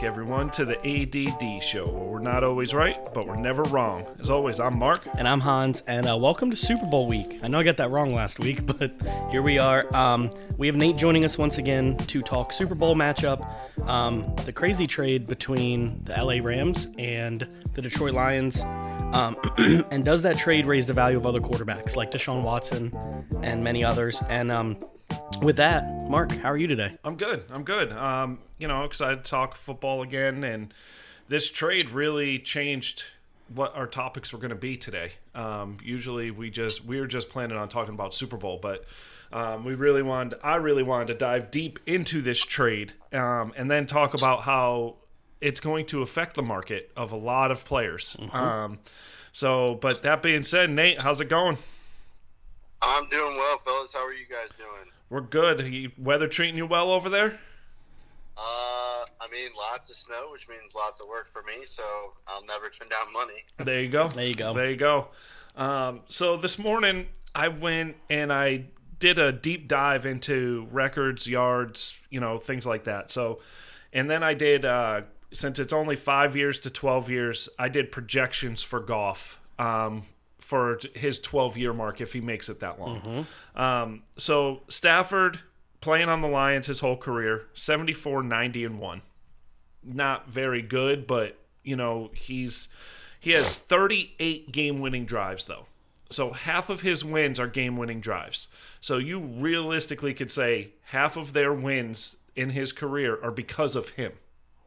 back, everyone, to the A.D.D. show, where we're not always right, but we're never wrong. As always, I'm Mark. And I'm Hans, and welcome to Super Bowl week. I know I got that wrong last week, but here we are. We have Nate joining us once again to talk Super Bowl matchup, the crazy trade between the LA Rams and the Detroit Lions, and does that trade raise the value of other quarterbacks like Deshaun Watson and many others? And with that, Mark, how are you today? I'm good. Excited to talk football again, and this trade really changed what our topics were going to be today. Usually we were just planning on talking about Super Bowl, but I really wanted to dive deep into this trade, and then talk about how it's going to affect the market of a lot of players. Mm-hmm. But that being said, Nate, how's it going? I'm doing well, fellas. How are you guys doing? We're good. Weather treating you well over there? Lots of snow, which means lots of work for me, so I'll never turn down money. There you go. So this morning, I went and I did a deep dive into records, yards, things like that. And then I did, since it's only 5 years to 12 years, I did projections for Goff for his 12-year mark if he makes it that long. Mm-hmm. So Stafford, playing on the Lions his whole career, 74, 90, and 1. Not very good, but, he has 38 game-winning drives, though. So half of his wins are game-winning drives. So you realistically could say half of their wins in his career are because of him.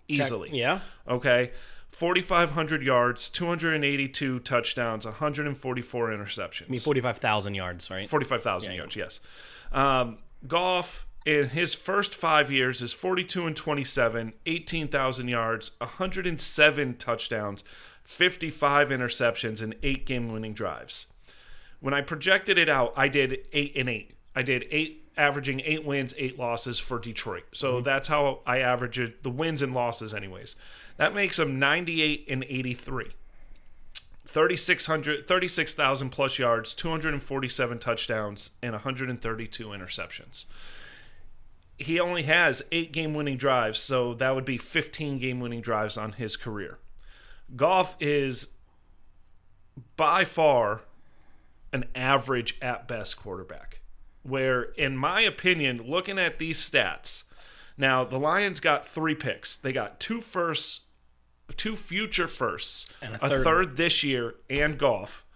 Easily. Yeah. Okay. 4,500 yards, 282 touchdowns, 144 interceptions. 45,000 yards, right? 45,000 yards, yes. Goff, in his first 5 years, is 42-27, 18,000 yards, 107 touchdowns, 55 interceptions, and 8 game-winning drives. When I projected it out, I did 8 and 8. I did 8, averaging 8 wins, 8 losses for Detroit. So that's how I average it, the wins and losses anyways. That makes them 98 and 83. 36,000 plus yards, 247 touchdowns, and 132 interceptions. He only has 8 game-winning drives, so that would be 15 game-winning drives on his career. Goff is by far an average at best quarterback, where, in my opinion, looking at these stats, now the Lions got 3 picks. They got 2 future firsts, and a third this year, and Goff,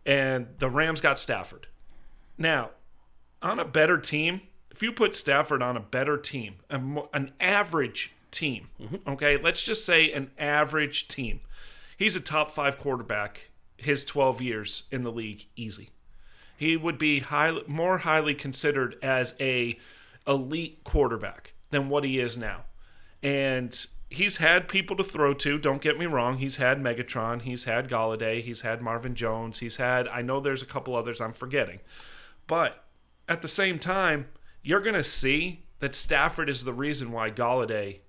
and the Rams got Stafford. Now, on a better team, if you put Stafford on a better team, an average team, okay, let's just say an average team, he's a top 5 quarterback his 12 years in the league, easy. He would be more highly considered as a elite quarterback than what he is now. And he's had people to throw to, don't get me wrong. He's had Megatron, he's had Golladay, he's had Marvin Jones, I know there's a couple others I'm forgetting. But at the same time, you're going to see that Stafford is the reason why Golladay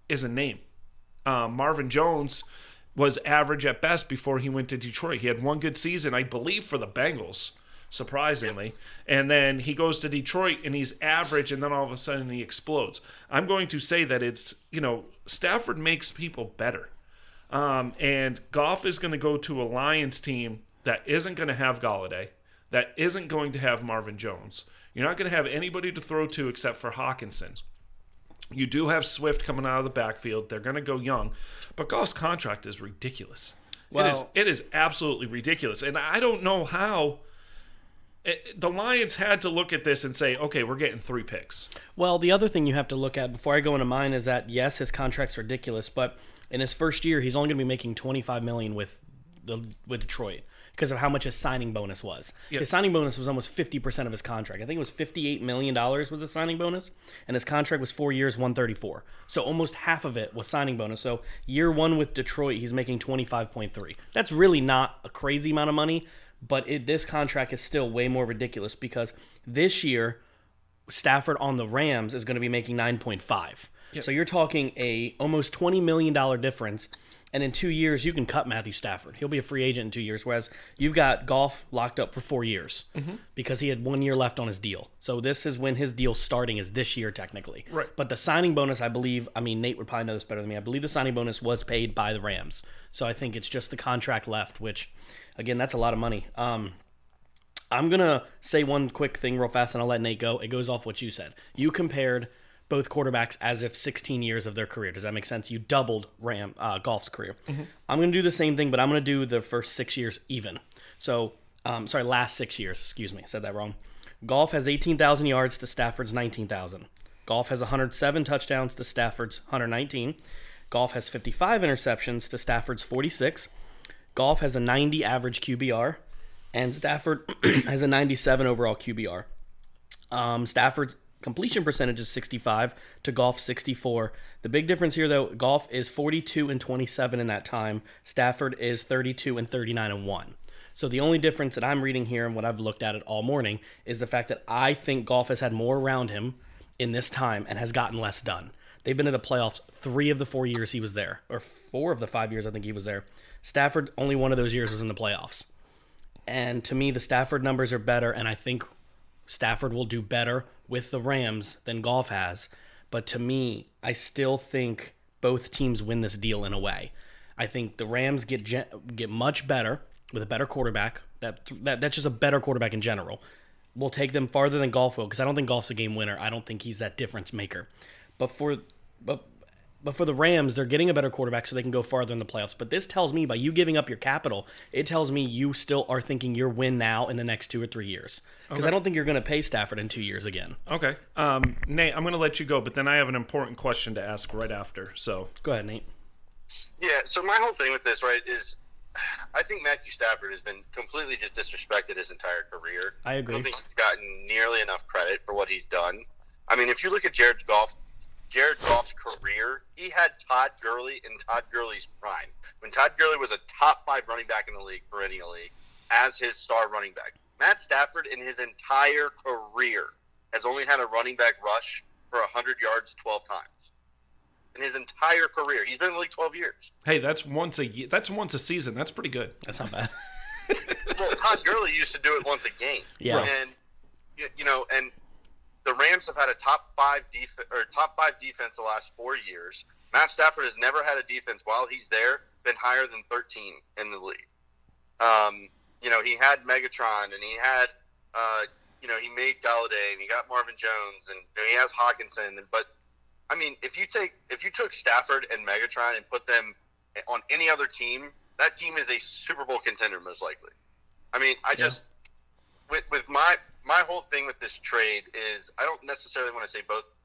is a name. Marvin Jones was average at best before he went to Detroit. He had 1 good season, I believe, for the Bengals, surprisingly. And then he goes to Detroit, and he's average, and then all of a sudden he explodes. I'm going to say that it's, Stafford makes people better. And Goff is going to go to a Lions team that isn't going to have Golladay, that isn't going to have Marvin Jones. You're not going to have anybody to throw to except for Hawkinson. You do have Swift coming out of the backfield. They're going to go young. But Goff's contract is ridiculous. Well, it is absolutely ridiculous. And I don't know how the Lions had to look at this and say, okay, we're getting 3 picks. Well, the other thing you have to look at before I go into mine is that, yes, his contract's ridiculous, but in his first year, he's only going to be making $25 million with Detroit, because of how much his signing bonus was. Yep. His signing bonus was almost 50% of his contract. I think it was $58 million was his signing bonus, and his contract was 4 years, $134. So almost half of it was signing bonus. So year 1 with Detroit, he's making $25.3. That's really not a crazy amount of money, but this contract is still way more ridiculous because this year, Stafford on the Rams is going to be making $9.5. Yep. So you're talking a almost $20 million difference. And in 2 years, you can cut Matthew Stafford. He'll be a free agent in 2 years, whereas you've got Goff locked up for 4 years because he had 1 year left on his deal. So this is when his deal's starting, is this year technically. Right. But the signing bonus, I believe, Nate would probably know this better than me. I believe the signing bonus was paid by the Rams. So I think it's just the contract left, which, again, that's a lot of money. I'm going to say one quick thing real fast, and I'll let Nate go. It goes off what you said. You compared both quarterbacks as if 16 years of their career. Does that make sense? You doubled Goff's career. I'm going to do the same thing, but I'm going to do the first 6 years even. So, last 6 years. Excuse me, I said that wrong. Goff has 18,000 yards to Stafford's 19,000. Goff has 107 touchdowns to Stafford's 119. Goff has 55 interceptions to Stafford's 46. Goff has a 90 average QBR, and Stafford has a 97 overall QBR. Stafford's completion percentage is 65 to Goff 64. The big difference here, though, Goff is 42 and 27 in that time. Stafford is 32 and 39 and 1. So the only difference that I'm reading here and what I've looked at it all morning is the fact that I think Goff has had more around him in this time and has gotten less done. They've been to the playoffs 3 of the 4 years he was there, or 4 of the 5 years I think he was there. Stafford, only one of those years was in the playoffs. And to me, the Stafford numbers are better, and I think Stafford will do better with the Rams than Goff has. But to me, I still think both teams win this deal in a way. I think the Rams get much better with a better quarterback. That's just a better quarterback in general. Will take them farther than Goff will, because I don't think Goff's a game winner. I don't think he's that difference maker. But for the Rams, they're getting a better quarterback so they can go farther in the playoffs. But this tells me, by you giving up your capital, it tells me you still are thinking you're win now in the next 2 or 3 years. Because I don't think you're going to pay Stafford in 2 years again. Okay. Nate, I'm going to let you go, but then I have an important question to ask right after. So go ahead, Nate. Yeah, so my whole thing with this, right, is I think Matthew Stafford has been completely just disrespected his entire career. I agree. I don't think he's gotten nearly enough credit for what he's done. I mean, if you look at Jared Goff's career, he had Todd Gurley in Todd Gurley's prime. When Todd Gurley was a top 5 running back in the league, perennially, as his star running back. Matt Stafford, in his entire career, has only had a running back rush for 100 yards 12 times. In his entire career. He's been in the league 12 years. Hey, that's once a year. That's once a season. That's pretty good. That's not bad. Well, Todd Gurley used to do it once a game. Yeah. And, and the Rams have had a top 5 defense the last 4 years. Matt Stafford has never had a defense while he's there been higher than 13 in the league. He had Megatron, and he had, he made Galladay, and he got Marvin Jones, and he has Hawkinson. But I mean, if you took Stafford and Megatron and put them on any other team, that team is a Super Bowl contender most likely. I mean, with my whole thing with this trade is I don't necessarily want to say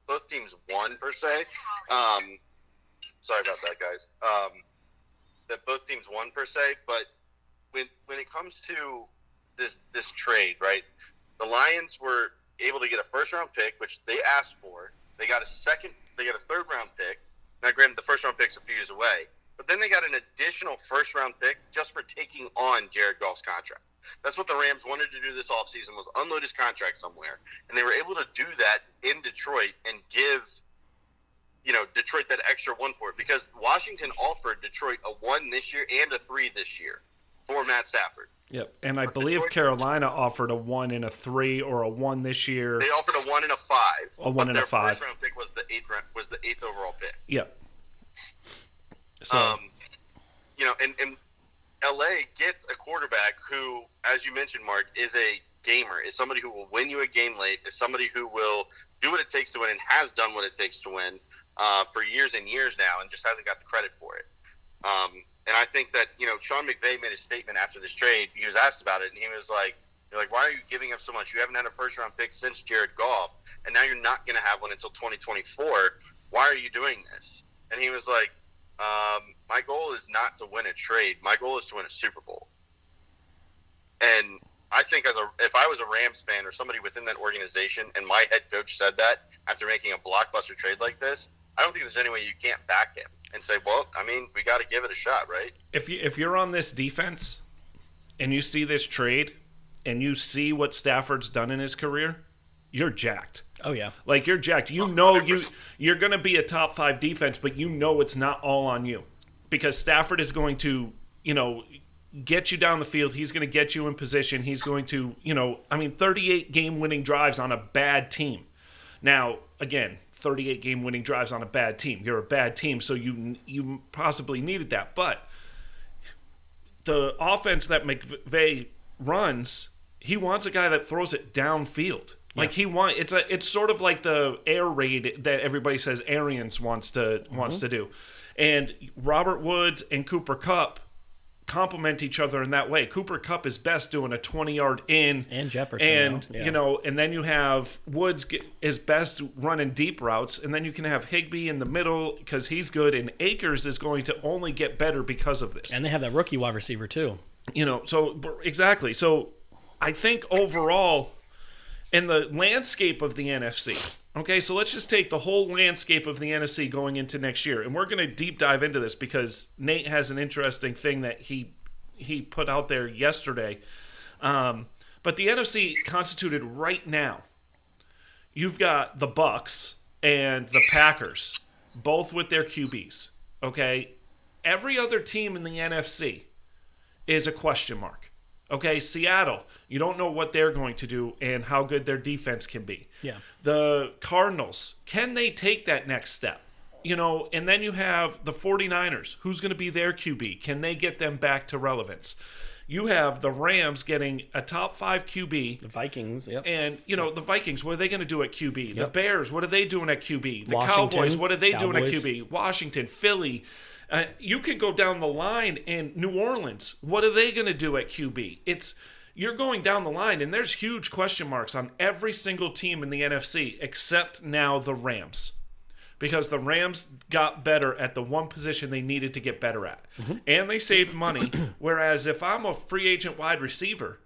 both teams won per se. Sorry about that, guys. That both teams won per se, but when it comes to this trade, right? The Lions were able to get a first round pick, which they asked for. They got a third round pick. Now, granted, the first round pick's a few years away, but then they got an additional first round pick just for taking on Jared Goff's contract. That's what the Rams wanted to do this offseason, was unload his contract somewhere, and they were able to do that in Detroit and give Detroit that extra 1 for it, because Washington offered Detroit a 1 this year and a 3 this year for Matt Stafford. Yep, and I believe Detroit, Carolina offered a 1 and a 3 or a 1 this year. They offered a 1 and a 5. A 1 and a 5. Their first round pick was the 8th overall pick. Yep. So, and LA gets a quarterback who, as you mentioned, Mark, is a gamer, is somebody who will win you a game late, is somebody who will do what it takes to win and has done what it takes to win for years and years now, and just hasn't got the credit for it. And I think that, Sean McVay made a statement after this trade. He was asked about it, and he was like, why are you giving up so much? You haven't had a first-round pick since Jared Goff, and now you're not going to have one until 2024. Why are you doing this? And he was like, my goal is not to win a trade. My goal is to win a Super Bowl. And I think if I was a Rams fan or somebody within that organization and my head coach said that after making a blockbuster trade like this, I don't think there's any way you can't back him and say, well, I mean, we got to give it a shot, right? If you're on this defense and you see this trade and you see what Stafford's done in his career, you're jacked. Oh, yeah. Like, you're jacked. You're going to be a top 5 defense, but it's not all on you. because Stafford is going to, get you down the field. He's going to get you in position. He's going to, 38 game-winning drives on a bad team. Now, again, 38 game-winning drives on a bad team. You're a bad team, so you possibly needed that. But the offense that McVay runs, he wants a guy that throws it downfield. Like it's sort of like the air raid that everybody says Arians wants to do. And Robert Woods and Cooper Kupp complement each other in that way. Cooper Kupp is best doing a 20-yard in, and Jefferson, and and then you have Woods is best running deep routes, and then you can have Higbee in the middle because he's good, and Akers is going to only get better because of this. And they have that rookie wide receiver too. So exactly. So I think overall, in the landscape of the NFC. Okay, so let's just take the whole landscape of the NFC going into next year. And we're going to deep dive into this because Nate has an interesting thing that he put out there yesterday. But the NFC constituted right now, you've got the Bucks and the Packers, both with their QBs. Okay, every other team in the NFC is a question mark. Okay, Seattle, you don't know what they're going to do and how good their defense can be. Yeah. The Cardinals, can they take that next step? And then you have the 49ers. Who's going to be their QB? Can they get them back to relevance? You have the Rams getting a top 5 QB. The Vikings, yep. And, the Vikings, what are they going to do at QB? The Bears, what are they doing at QB? The Washington, Cowboys, what are they doing at Cowboys. QB? Washington, Philly. You can go down the line in New Orleans. What are they going to do at QB? You're going down the line, and there's huge question marks on every single team in the NFC except now the Rams. Because the Rams got better at the one position they needed to get better at. Mm-hmm. And they saved money. Whereas if I'm a free agent wide receiver,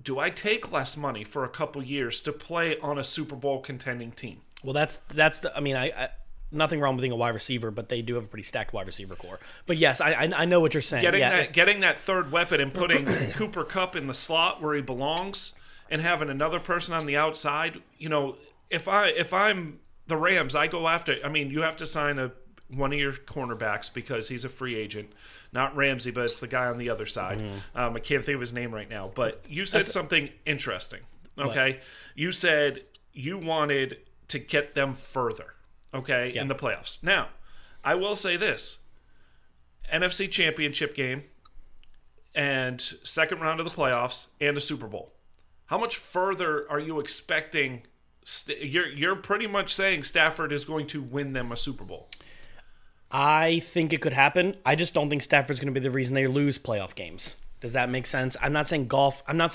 do I take less money for a couple years to play on a Super Bowl contending team? Well, I nothing wrong with being a wide receiver, but they do have a pretty stacked wide receiver core. But yes, I know what you're saying. Getting that third weapon and putting Cooper Kupp in the slot where he belongs and having another person on the outside, if I'm the Rams, I go after. You have to sign one of your cornerbacks because he's a free agent. Not Ramsey, but it's the guy on the other side. Mm-hmm. I can't think of his name right now. But you said something interesting. Okay, what? You said you wanted to get them further. Okay, in the playoffs. Now, I will say this. NFC Championship game and second round of the playoffs and a Super Bowl. How much further are you expecting? You're pretty much saying Stafford is going to win them a Super Bowl. I think it could happen. I just don't think Stafford's going to be the reason they lose playoff games. Does that make sense? I'm not saying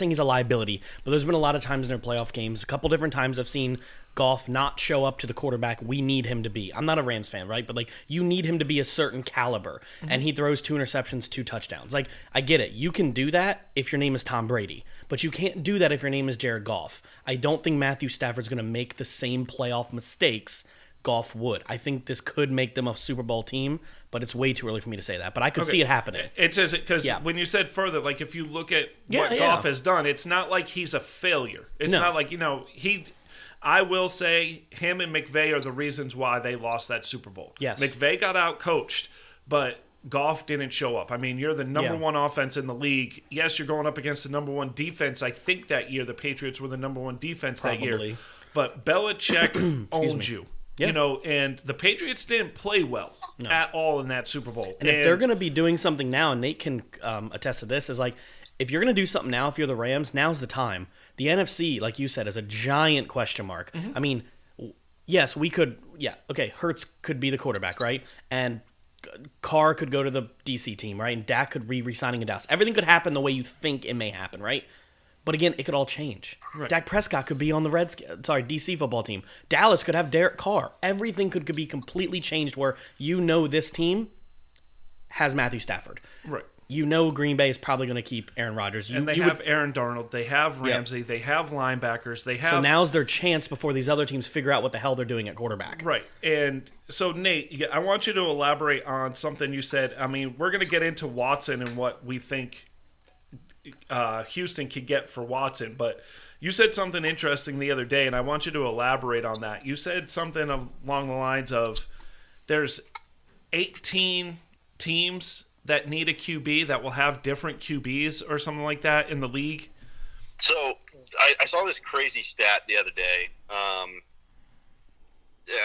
he's a liability, but there's been a lot of times in their playoff games, a couple different times I've seen Goff not show up to the quarterback we need him to be. I'm not a Rams fan, right? But you need him to be a certain caliber, and he throws 2 interceptions, 2 touchdowns. I get it. You can do that if your name is Tom Brady, but you can't do that if your name is Jared Goff. I don't think Matthew Stafford's going to make the same playoff mistakes Goff would. I think this could make them a Super Bowl team, but it's way too early for me to say that. But I could see it happening. It says it because when you said further, if you look at what Goff has done, it's not like he's a failure. It's not like I will say him and McVay are the reasons why they lost that Super Bowl. Yes. McVay got out-coached, but Goff didn't show up. You're the number one offense in the league. Yes, you're going up against the number one defense. I think that year the Patriots were the number one defense that year. But Belichick owned you. Yep. And the Patriots didn't play well at all in that Super Bowl. And if they're going to be doing something now, and Nate can attest to this, is if you're going to do something now, if you're the Rams, now's the time. The NFC, like you said, is a giant question mark. Mm-hmm. Yes, we could, Hurts could be the quarterback, right? And Carr could go to the DC team, right? And Dak could be re-signing in Dallas. Everything could happen the way you think it may happen, right? But again, it could all change. Right. Dak Prescott could be on the DC football team. Dallas could have Derek Carr. Everything could be completely changed where this team has Matthew Stafford. Right. Green Bay is probably going to keep Aaron Rodgers. And they have Aaron Darnold. They have Ramsey. They have linebackers. So now's their chance before these other teams figure out what the hell they're doing at quarterback. Right. And so, Nate, I want you to elaborate on something you said. We're going to get into Watson and what we think Houston could get for Watson, but you said something interesting the other day, and I want you to elaborate on that. You said something along the lines of there's 18 teams that need a QB that will have different QBs or something like that in the league? So I saw this crazy stat the other day. I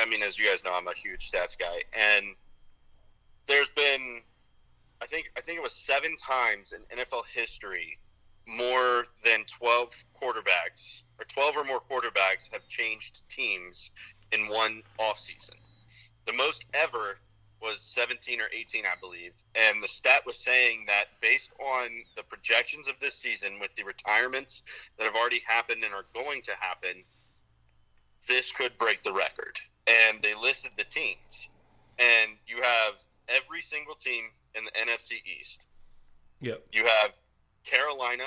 mean, as you guys know, I'm a huge stats guy, and there's been, I think it was 7 times in NFL history, more than 12 quarterbacks or 12 or more quarterbacks have changed teams in one offseason. The most ever was 17 or 18, I believe. And the stat was saying that based on the projections of this season with the retirements that have already happened and are going to happen, this could break the record. And they listed the teams. And you have every single team in the NFC East. Yep. You have Carolina.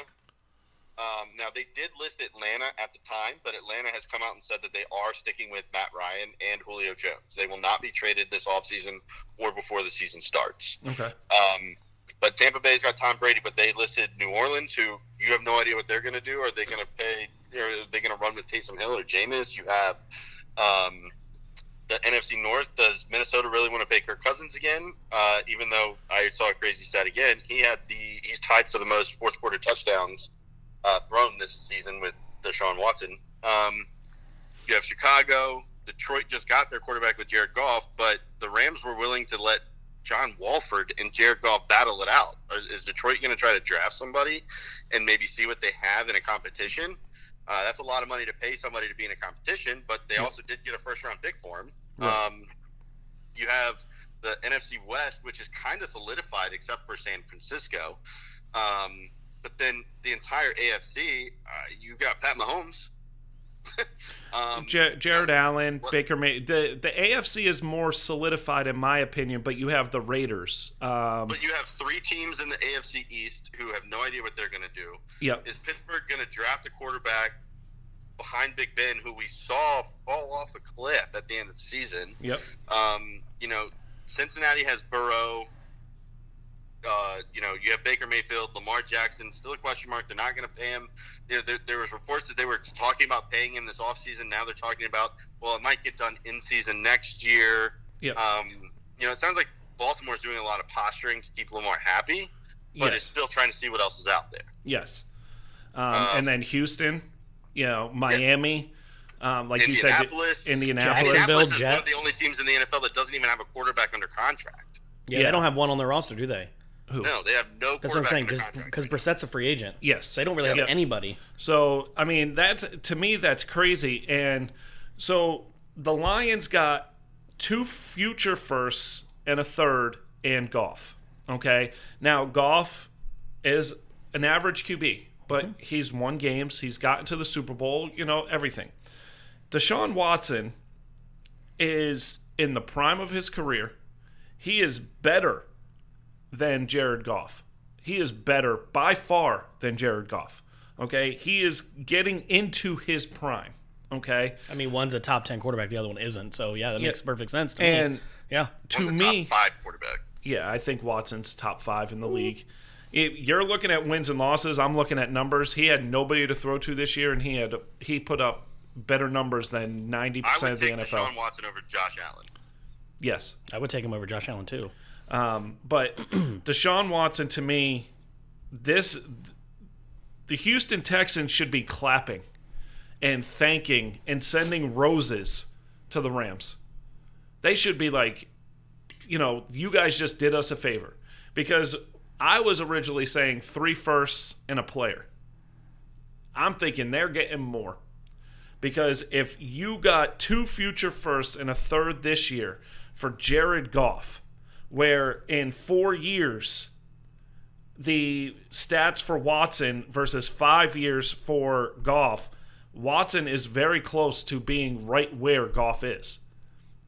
Now, they did list Atlanta at the time, but Atlanta has come out and said that they are sticking with Matt Ryan and Julio Jones. They will not be traded this offseason or before the season starts. Okay. But Tampa Bay's got Tom Brady, but they listed New Orleans, who you have no idea what they're going to do. Are they going to pay – or are they going to run with Taysom Hill or Jameis? You have the NFC North. Does Minnesota really want to pay Kirk Cousins again? Even though I saw a crazy stat again, he's tied for the most fourth-quarter touchdowns thrown this season with Deshaun Watson. You have Chicago. Detroit just got their quarterback with Jared Goff, but the Rams were willing to let John Wolford and Jared Goff battle it out. Is Detroit going to try to draft somebody and maybe see what they have in a competition? That's a lot of money to pay somebody to be in a competition, but they also did get a first-round pick for him. Right. You have the NFC West, which is kind of solidified except for San Francisco. But then the entire AFC, you got Pat Mahomes. Jared Allen, Baker Mayfield. The AFC is more solidified in my opinion, but you have the Raiders. But you have 3 teams in the AFC East who have no idea what they're going to do. Yep. Is Pittsburgh going to draft a quarterback behind Big Ben, who we saw fall off a cliff at the end of the season? Yep. Cincinnati has Burrow. You have Baker Mayfield, Lamar Jackson, still a question mark. They're not going to pay him. There was reports that they were talking about paying him this offseason. Now they're talking about, well, it might get done in season next year. Yep. It sounds like Baltimore's doing a lot of posturing to keep Lamar happy, but it's still trying to see what else is out there. Yes. And then Houston, Miami, like you said, Indianapolis. Jacksonville, is one of Jets. the only teams in the NFL that doesn't even have a quarterback under contract. Yeah, they don't have one on their roster, do they? Who? No, they have no That's what I'm saying, quarterback because Brissett's a free agent. Yes. They don't really have anybody. So, I mean, to me, that's crazy. And so the Lions got 2 future firsts and a third and Goff. Okay? Now, Goff is an average QB, but he's won games. He's gotten to the Super Bowl, everything. Deshaun Watson is in the prime of his career. He is better than Jared Goff. He is better by far than Jared Goff. Okay? He is getting into his prime. Okay? I mean, one's a top 10 quarterback, the other one isn't. So, yeah, that makes perfect sense to me. Yeah. To me, top 5 quarterback. Yeah, I think Watson's top 5 in the league. You're looking at wins and losses. I'm looking at numbers. He had nobody to throw to this year, and he put up better numbers than 90% of the NFL. I would take Deshaun Watson over Josh Allen. Yes. I would take him over Josh Allen, too. But Deshaun Watson, to me, the Houston Texans should be clapping and thanking and sending roses to the Rams. They should be like, you guys just did us a favor. Because I was originally saying 3 firsts and a player. I'm thinking they're getting more. Because if you got 2 future firsts and a third this year for Jared Goff, where in 4 years, the stats for Watson versus 5 years for Goff, Watson is very close to being right where Goff is.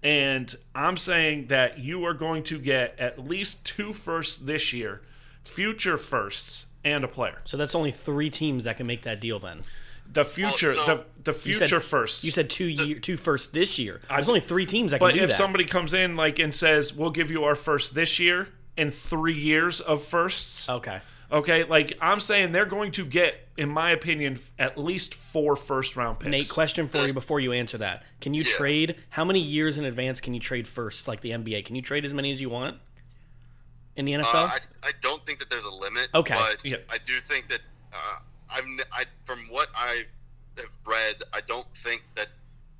And I'm saying that you are going to get at least 2 firsts this year, future firsts, and a player. So that's only 3 teams that can make that deal then. The future, the future firsts. You said 2 firsts this year. There's only 3 teams that can do that. But if somebody comes in and says, "We'll give you our first this year and 3 years of firsts," okay, I'm saying they're going to get, in my opinion, at least 4 first-round picks. Nate, question for you before you answer that: can you trade? How many years in advance can you trade firsts, like the NBA? Can you trade as many as you want? in the NFL? I don't think that there's a limit. Okay. But Yeah. I do think that from what I have read, I don't think that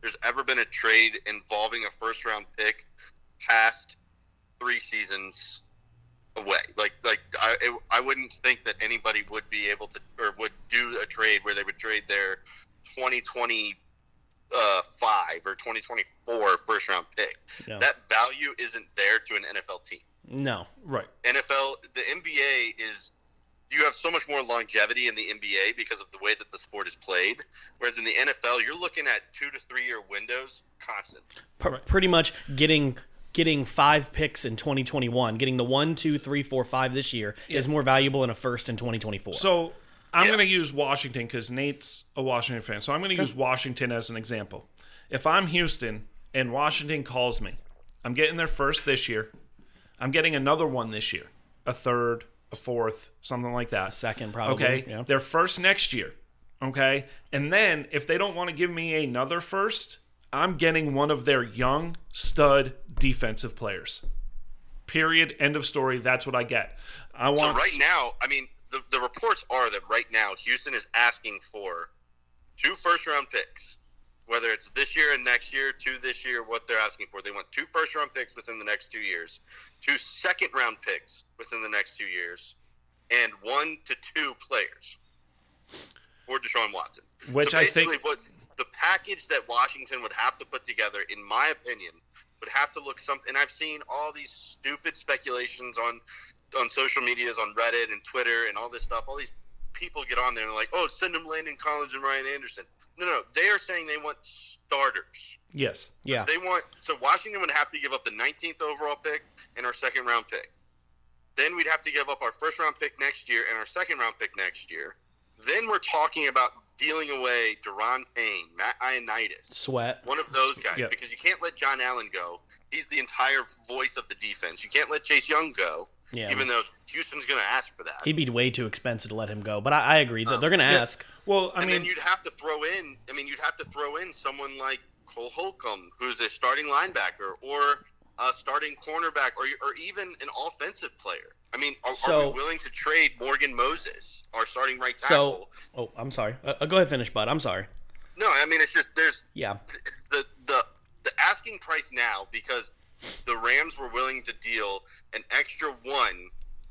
there's ever been a trade involving a first-round pick past 3 seasons away. I wouldn't think that anybody would be able to or would do a trade where they would trade their 2025 or 2024 first-round pick. Yeah. That value isn't there to an NFL team. No. Right. The NBA is, you have so much more longevity in the NBA because of the way that the sport is played. Whereas in the NFL, you're looking at 2 to 3 year windows constant. Pretty much getting 5 picks in 2021, getting the 1, 2, 3, 4, 5 this year is more valuable in a first in 2024. So I'm going to use Washington because Nate's a Washington fan. So I'm going to use Washington as an example. If I'm Houston and Washington calls me, I'm getting their first this year. I'm getting another one this year, a third, a fourth, something like that. A second, probably. Okay, yeah. their first next year. Okay, and then if they don't want to give me another first, I'm getting one of their young stud defensive players. Period. End of story. That's what I get. So right now, I mean, the reports are that right now Houston is asking for 2 first-round picks. Whether it's this year and next year, 2 this year, what they're asking for. They want 2 first-round picks within the next 2 years, 2 second-round picks within the next 2 years, and 1 to 2 players for Deshaun Watson. Which so I basically think what the package that Washington would have to put together, in my opinion, would have to look something. And I've seen all these stupid speculations on social medias, on Reddit and Twitter and all this stuff. All these people get on there and they're like, oh, send them Landon Collins and Ryan Anderson. No, they are saying they want starters. yes. Yeah. So Washington would have to give up the 19th overall pick and our second-round pick. Then we'd have to give up our first-round pick next year and our second-round pick next year. Then we're talking about dealing away Deron Payne, Matt Ioannidis. Sweat. One of those guys, Yeah. because you can't let John Allen go. He's the entire voice of the defense. You can't let Chase Young go, even though Houston's going to ask for that. He'd be way too expensive to let him go. But I agree that they're going to ask. Well, I mean, then you'd have to throw in. Someone like Cole Holcomb, who's a starting linebacker, or a starting cornerback, or even an offensive player. I mean, are we willing to trade Morgan Moses, our starting right tackle? I'm sorry. Go ahead, finish, bud. I'm sorry. No, I mean, it's just there's Yeah. the asking price now, because the Rams were willing to deal an extra 1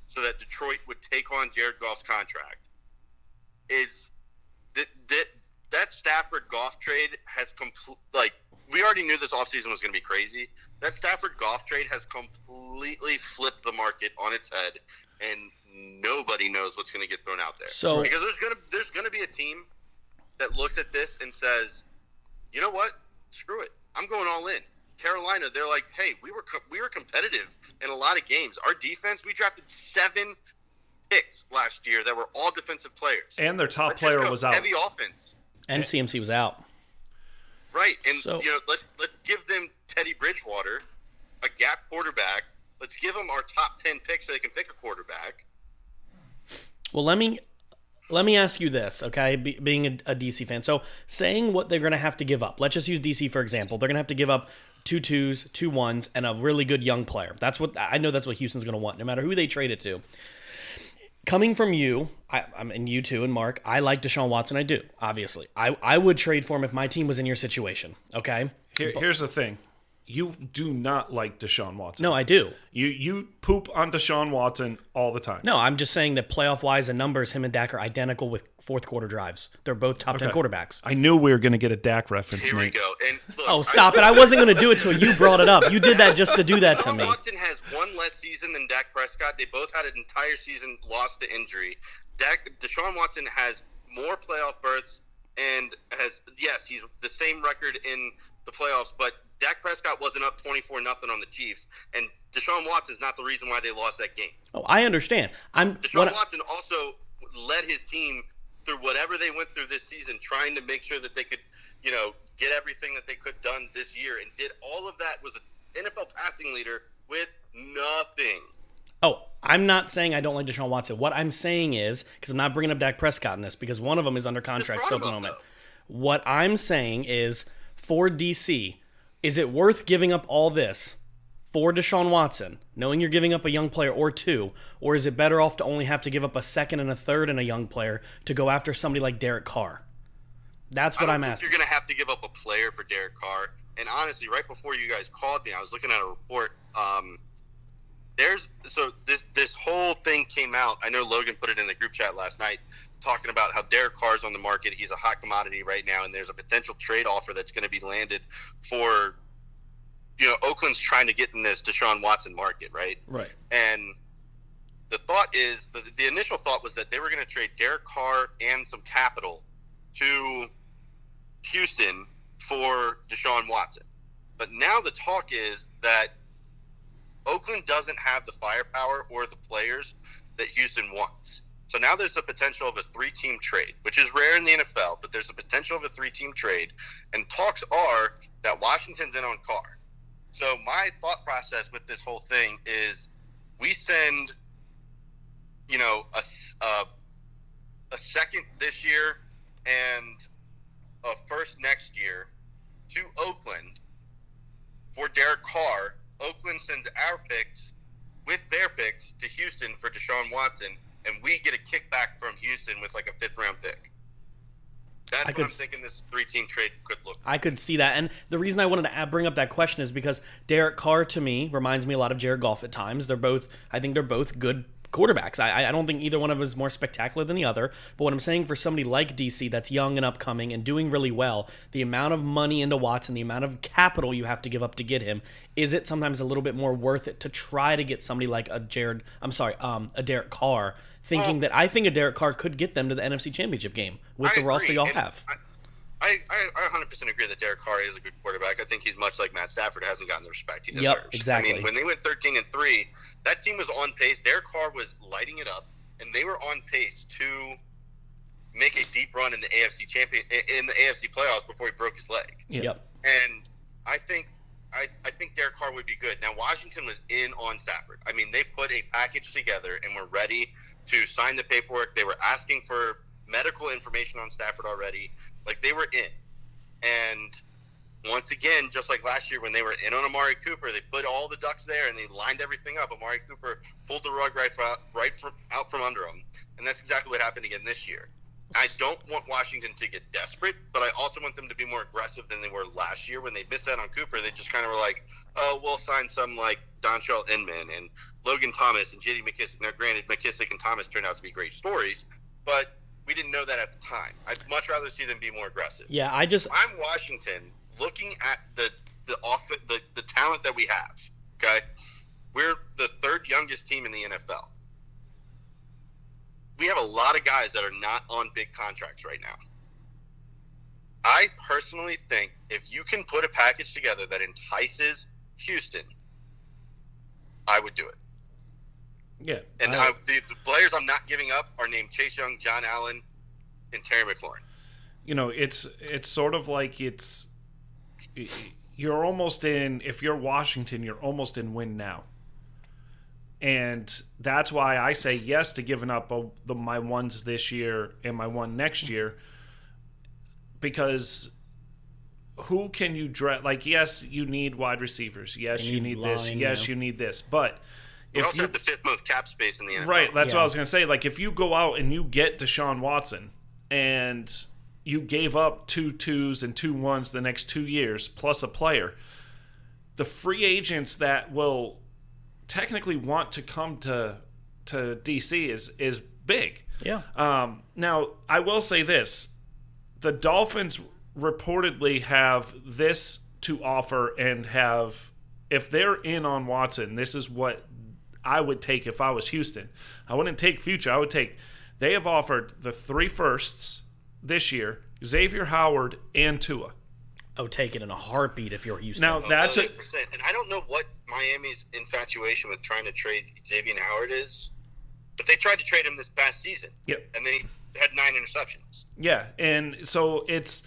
so that Detroit would take on Jared Goff's contract. Is that Stafford Goff trade has we already knew this offseason was going to be crazy. That Stafford Goff trade has completely flipped the market on its head, and nobody knows what's going to get thrown out there. So because there's going to be a team that looks at this and says, you know what, screw it, I'm going all in. Carolina, they're like, hey, we were competitive in a lot of games. Our defense, we drafted 7 picks last year that were all defensive players, and their top player was out. Heavy offense. and CMC was out. Right, and So- let's give them Teddy Bridgewater, a gap quarterback. Let's give them our top 10 picks so they can pick a quarterback. Well, let me ask you this, okay? Being a DC fan, so saying what they're going to have to give up. Let's just use DC for example. They're going to have to give up 2 2s, 2 1s, and a really good young player. That's what I know. That's what Houston's going to want, no matter who they trade it to. Coming from you, and you too, and Mark, I like Deshaun Watson. I do, obviously. I would trade for him if my team was in your situation, okay? Here's the thing. You do not like Deshaun Watson. No, I do. You poop on Deshaun Watson all the time. No, I'm just saying that playoff-wise and numbers, him and Dak are identical with fourth-quarter drives. They're both top 10 quarterbacks. I knew we were going to get a Dak reference, Here we Nate. go. And look, Oh, stop it. I wasn't going to do it till you brought it up. You did that just to do that to Deshaun me. Watson has 1 less season than Dak Prescott. They both had an entire season lost to injury. Deshaun Watson has more playoff berths and he's the same record in the playoffs, but Dak Prescott wasn't up 24-0 on the Chiefs, and Deshaun Watson's not the reason why they lost that game. Oh, I understand. Deshaun Watson also led his team through whatever they went through this season, trying to make sure that they could, get everything that they could done this year, and did all of that, was an NFL passing leader with nothing. Oh, I'm not saying I don't like Deshaun Watson. What I'm saying is, because I'm not bringing up Dak Prescott in this, because one of them is under contract still at the moment. What I'm saying is, for DC, is it worth giving up all this for Deshaun Watson, knowing you're giving up a young player or two, or is it better off to only have to give up a second and a third and a young player to go after somebody like Derek Carr? That's what I'm asking. You're going to have to give up a player for Derek Carr. And honestly, right before you guys called me, I was looking at a report. This whole thing came out. I know Logan put it in the group chat last night, talking about how Derek Carr's on the market. He's a hot commodity right now, and there's a potential trade offer that's going to be landed for, Oakland's trying to get in this Deshaun Watson market, right? Right. And the thought is, the initial thought was that they were going to trade Derek Carr and some capital to Houston for Deshaun Watson. But now the talk is that Oakland doesn't have the firepower or the players that Houston wants. So now there's the potential of a 3-team trade, which is rare in the NFL, but there's the potential of a 3-team trade. And talks are that Washington's in on Carr. So my thought process with this whole thing is we send, a second this year and a first next year to Oakland for Derek Carr. Oakland sends our picks with their picks to Houston for Deshaun Watson, and we get a kickback from Houston with like a 5th-round pick. That's what I'm thinking this 3-team trade could look like. I could see that. And the reason I wanted to bring up that question is because Derek Carr, to me, reminds me a lot of Jared Goff at times. I think they're both good quarterbacks. I don't think either one of them is more spectacular than the other. But what I'm saying for somebody like DC that's young and upcoming and doing really well, the amount of money into Watson, the amount of capital you have to give up to get him, is it sometimes a little bit more worth it to try to get somebody like a Derek Carr, thinking that I think a Derek Carr could get them to the NFC Championship game with the roster y'all have. I 100% agree that Derek Carr is a good quarterback. I think he's much like Matt Stafford, hasn't gotten the respect he deserves. Yep, exactly. I mean, when they went 13-3, that team was on pace. Derek Carr was lighting it up, and they were on pace to make a deep run in the AFC playoffs before he broke his leg. Yep. And I think Derek Carr would be good. Now, Washington was in on Stafford. I mean, they put a package together and were ready to sign the paperwork. They were asking for medical information on Stafford already. Like, they were in. And once again, just like last year when they were in on Amari Cooper, they put all the ducks there and they lined everything up. Amari Cooper pulled the rug out from under him. And that's exactly what happened again this year. I don't want Washington to get desperate, but I also want them to be more aggressive than they were last year. When they missed out on Cooper, they just kind of were like, oh, we'll sign some like Dontrell Inman and Logan Thomas and J.D. McKissick. Now, granted, McKissick and Thomas turned out to be great stories, but we didn't know that at the time. I'd much rather see them be more aggressive. Yeah, I'm Washington looking at the talent that we have, okay? We're the 3rd youngest team in the NFL. We have a lot of guys that are not on big contracts right now. I personally think if you can put a package together that entices Houston, I would do it. Yeah. And the players I'm not giving up are named Chase Young, John Allen, and Terry McLaurin. It's sort of like you're almost in, if you're Washington, you're almost in win now. And that's why I say yes to giving up my ones this year and my one next year. Because who can you draft? Like, yes, you need wide receivers. Yes, you need this. Yes, you need this. But you also have the 5th most cap space in the NFL. Right, that's what I was going to say. Like, if you go out and you get Deshaun Watson and you gave up 2 2s and 2 1s the next 2 years plus a player, the free agents that will technically want to come to DC is big. Yeah. Now, I will say this. The Dolphins reportedly have this to offer and have, if they're in on Watson, this is what I would take if I was Houston. I wouldn't take future. I would take, they have offered the 3 firsts this year, Xavier Howard and Tua. Oh, take it in a heartbeat if you're Houston. Now, that's 100%. And I don't know what Miami's infatuation with trying to trade Xavier Howard is, but they tried to trade him this past season. Yep. And they had 9 interceptions. Yeah, and so it's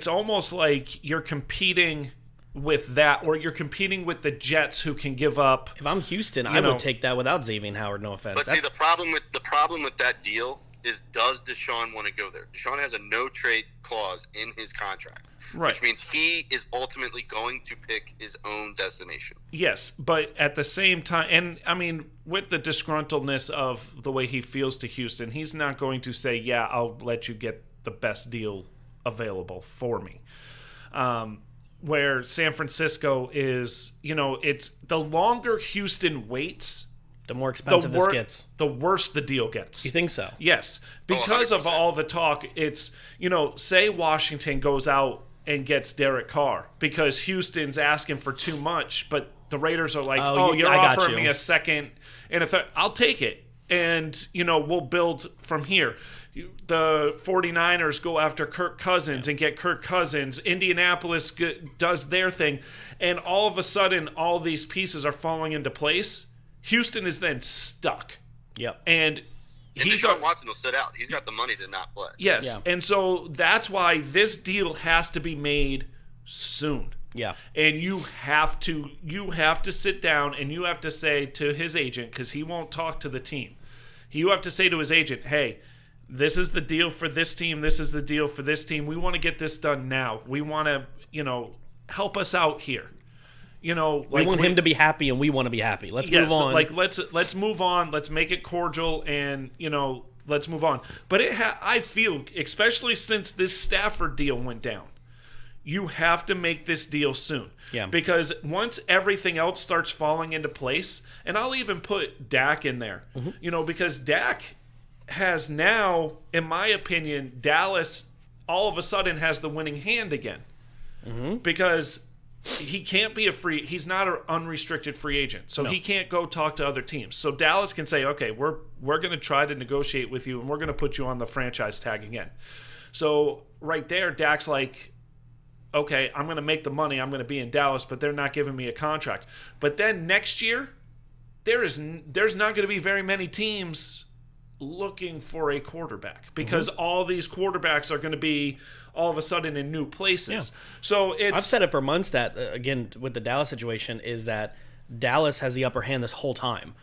almost like you're competing with that, or you're competing with the Jets who can give up. If I'm Houston, I would take that without Xavier Howard. No offense. But see, the problem with that deal is, does Deshaun want to go there? Deshaun has a no trade clause in his contract. Right. which means he is ultimately going to pick his own destination. Yes, but at the same time, and I mean, with the disgruntledness of the way he feels to Houston, he's not going to say, yeah, I'll let you get the best deal available for me. Where San Francisco is, it's the longer Houston waits, the more expensive this gets. The worse the deal gets. You think so? Yes. Because of all the talk, it's, say Washington goes out and gets Derek Carr because Houston's asking for too much, but the Raiders are like, you're offering me a second and a third. I'll take it. And, we'll build from here. The 49ers go after Kirk Cousins and get Kirk Cousins. Indianapolis does their thing. And all of a sudden, all these pieces are falling into place. Houston is then stuck. Yep. And Deshaun Watson will sit out. He's got the money to not play. Yes. Yeah. And so that's why this deal has to be made soon. Yeah. And you have to sit down and you have to say to his agent, because he won't talk to the team. You have to say to his agent, hey, this is the deal for this team. This is the deal for this team. We want to get this done now. We want to, help us out here. We want him to be happy, and we want to be happy. Let's move on. Let's move on. Let's make it cordial, and let's move on. But I feel, especially since this Stafford deal went down, you have to make this deal soon. Yeah. Because once everything else starts falling into place, and I'll even put Dak in there, because Dak has now, in my opinion, Dallas all of a sudden has the winning hand again. Because he can't be he's not an unrestricted free agent. So he can't go talk to other teams. So Dallas can say, okay, we're going to try to negotiate with you, and we're going to put you on the franchise tag again. So right there, Dak's like, okay, I'm going to make the money. I'm going to be in Dallas, but they're not giving me a contract. But then next year, there's not going to be very many teams looking for a quarterback because all these quarterbacks are going to be all of a sudden in new places. Yeah. So I've said it for months that, again, with the Dallas situation, is that Dallas has the upper hand this whole time.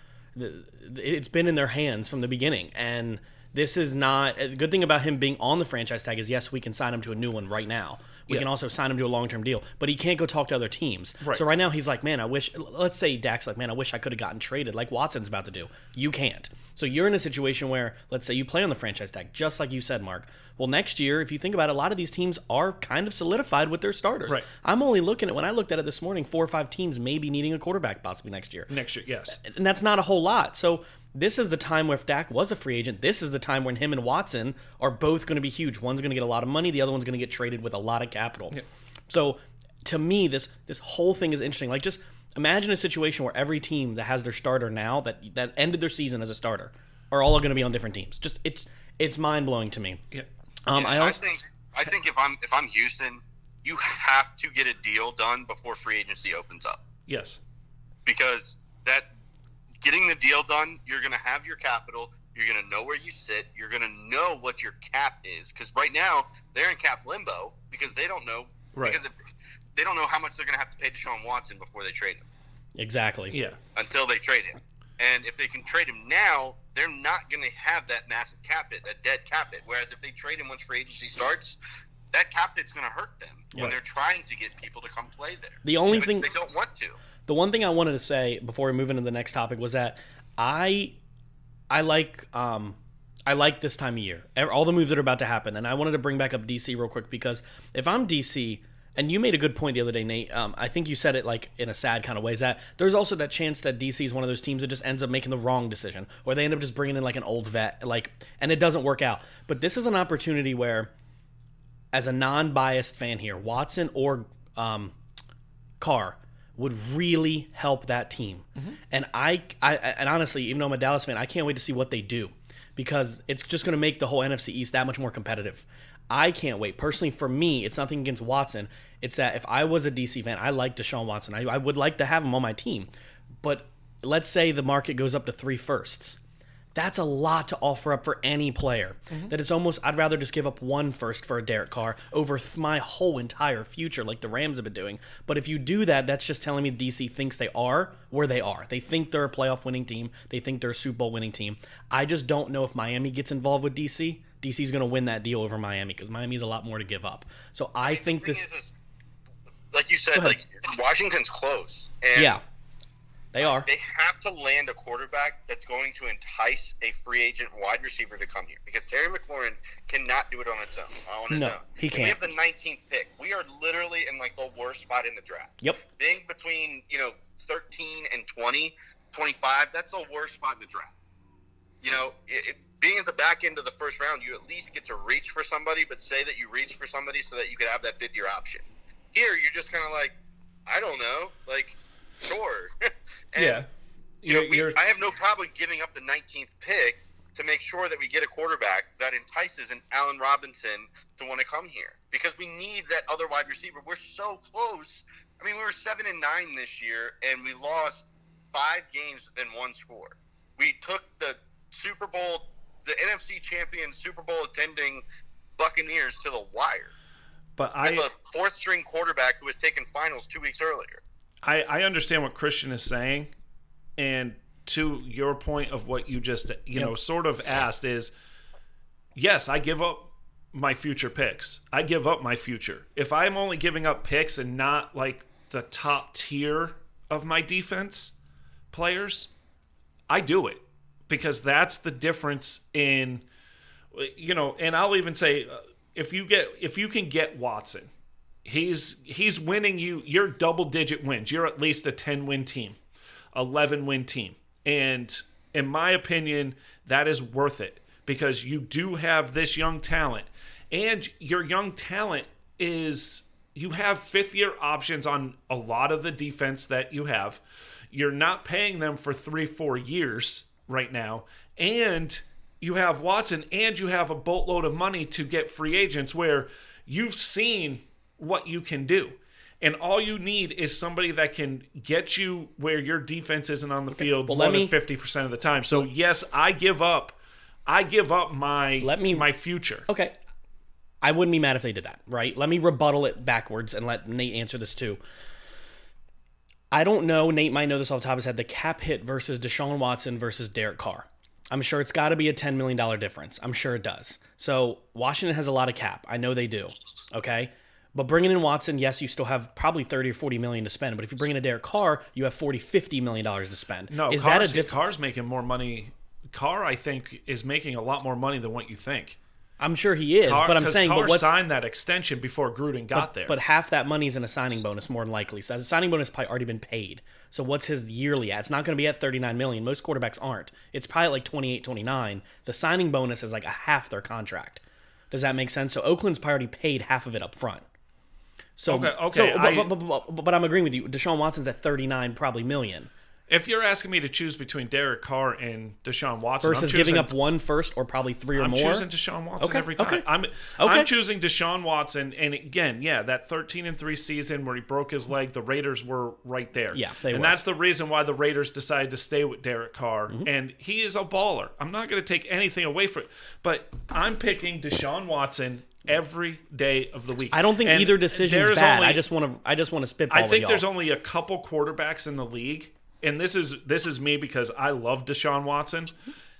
It's been in their hands from the beginning, and this is not a good thing about him being on the franchise tag is, yes, we can sign him to a new one right now. We can also sign him to a long-term deal, but he can't go talk to other teams. Right. So right now he's like, man, let's say Dak's like, man, I wish I could have gotten traded like Watson's about to do. You can't. So you're in a situation where, let's say you play on the franchise tag, just like you said, Mark. Well, next year, if you think about it, a lot of these teams are kind of solidified with their starters. Right. I'm only looking at, when I looked at it this morning, 4 or 5 teams may be needing a quarterback possibly next year. Next year, yes. And that's not a whole lot. So this is the time where if Dak was a free agent, this is the time when him and Watson are both going to be huge. One's going to get a lot of money. The other one's going to get traded with a lot of capital. Yeah. So to me, this whole thing is interesting. Like, just imagine a situation where every team that has their starter now that ended their season as a starter are all going to be on different teams. Just it's mind blowing to me. Yeah. I think if I'm Houston, you have to get a deal done before free agency opens up. Yes. Because that getting the deal done, you're going to have your capital. You're going to know where you sit. You're going to know what your cap is. Because right now they're in cap limbo because they don't know. Right. Because they don't know how much they're going to have to pay Deshaun Watson before they trade him. Exactly. Yeah. Until they trade him. And if they can trade him now, they're not going to have that massive cap hit, that dead cap hit. Whereas if they trade him once free agency starts, that cap hit's going to hurt them when they're trying to get people to come play there. The only thing they don't want to. The one thing I wanted to say before we move into the next topic was that I like this time of year, all the moves that are about to happen, and I wanted to bring back up DC real quick because if I'm DC, and you made a good point the other day, Nate. I think you said it like in a sad kind of way. Is that there's also that chance that DC is one of those teams that just ends up making the wrong decision, or they end up just bringing in like an old vet, and it doesn't work out. But this is an opportunity where, as a non-biased fan here, Watson or Carr would really help that team. Mm-hmm. And and honestly, even though I'm a Dallas fan, I can't wait to see what they do because it's just going to make the whole NFC East that much more competitive. I can't wait. Personally, for me, it's nothing against Watson. It's that if I was a DC fan, I like Deshaun Watson. I would like to have him on my team. But let's say the market goes up to 3 firsts. That's a lot to offer up for any player. Mm-hmm. That it's almost, I'd rather just give up 1 first for a Derek Carr over my whole entire future like the Rams have been doing. But if you do that, that's just telling me DC thinks they are where they are. They think they're a playoff winning team. They think they're a Super Bowl winning team. I just don't know if Miami gets involved with DC DC's going to win that deal over Miami because Miami has a lot more to give up. So I think the this. thing is, like you said, like Washington's close. And Yeah, they are. They have to land a quarterback that's going to entice a free agent wide receiver to come here because Terry McLaurin cannot do it on its own. No, he can't. We have the 19th pick. We are literally in like the worst spot in the draft. Yep. Being between 13 and 20, 25, that's the worst spot in the draft. Being at the back end of the first round, you at least get to reach for somebody, but say that you reach for somebody so that you could have that fifth-year option. Here, you're just kind of like, I don't know, like, sure. And, I have no problem giving up the 19th pick to make sure that we get a quarterback that entices an Allen Robinson to want to come here because we need that other wide receiver. We're so close. I mean, we were 7-9 this year, and we lost 5 games within one score. We took the Super Bowl, the NFC champion Super Bowl attending Buccaneers to the wire. But with a fourth-string quarterback who was taking finals 2 weeks earlier. I understand what Christian is saying, and to your point of what you just sort of asked is, yes, I give up my future picks. I give up my future. If I'm only giving up picks and not like the top tier of my defense players, I do it because that's the difference in, and I'll even say if you can get Watson, he's winning your double-digit wins. You're at least a 10-win team, 11-win team. And in my opinion, that is worth it because you do have this young talent. And your young talent is you have fifth-year options on a lot of the defense that you have. You're not paying them for 3-4 years right now. And you have Watson and you have a boatload of money to get free agents where you've seen what you can do. And all you need is somebody that can get you where your defense isn't on the field more than 50% of the time. So yes, I give up my future. Okay. I wouldn't be mad if they did that, right? Let me rebuttal it backwards and let Nate answer this too. I don't know, Nate might know this off the top of his head, the cap hit versus Deshaun Watson versus Derek Carr. I'm sure it's got to be a $10 million difference. I'm sure it does. So Washington has a lot of cap. I know they do. Okay? But bringing in Watson, yes, you still have probably $30 or $40 million to spend. But if you bring in a Derek Carr, you have $40-50 million to spend. No, Carr's making more money. Carr, I think, is making a lot more money than what you think. I'm sure he is, but I'm saying, Carr signed that extension before Gruden got there. But half that money is in a signing bonus, more than likely. So the signing bonus has probably already been paid. So what's his yearly at? It's not going to be at $39 million. Most quarterbacks aren't. It's probably like 28, 29. The signing bonus is like a half their contract. Does that make sense? So Oakland's probably already paid half of it up front. So, okay. But I'm agreeing with you. Deshaun Watson's at 39 probably million. If you're asking me to choose between Derek Carr and Deshaun Watson versus giving up one first or probably 3 or more, I'm choosing Deshaun Watson every time. I'm choosing Deshaun Watson, and again, that 13-3 season where he broke his leg, the Raiders were right there. Yeah, they were. And that's the reason why the Raiders decided to stay with Derek Carr, and he is a baller. I'm not going to take anything away from it, but I'm picking Deshaun Watson every day of the week. I don't think either decision is bad. I just want to spitball. I think there's only a couple quarterbacks in the league. And this is me because I love Deshaun Watson.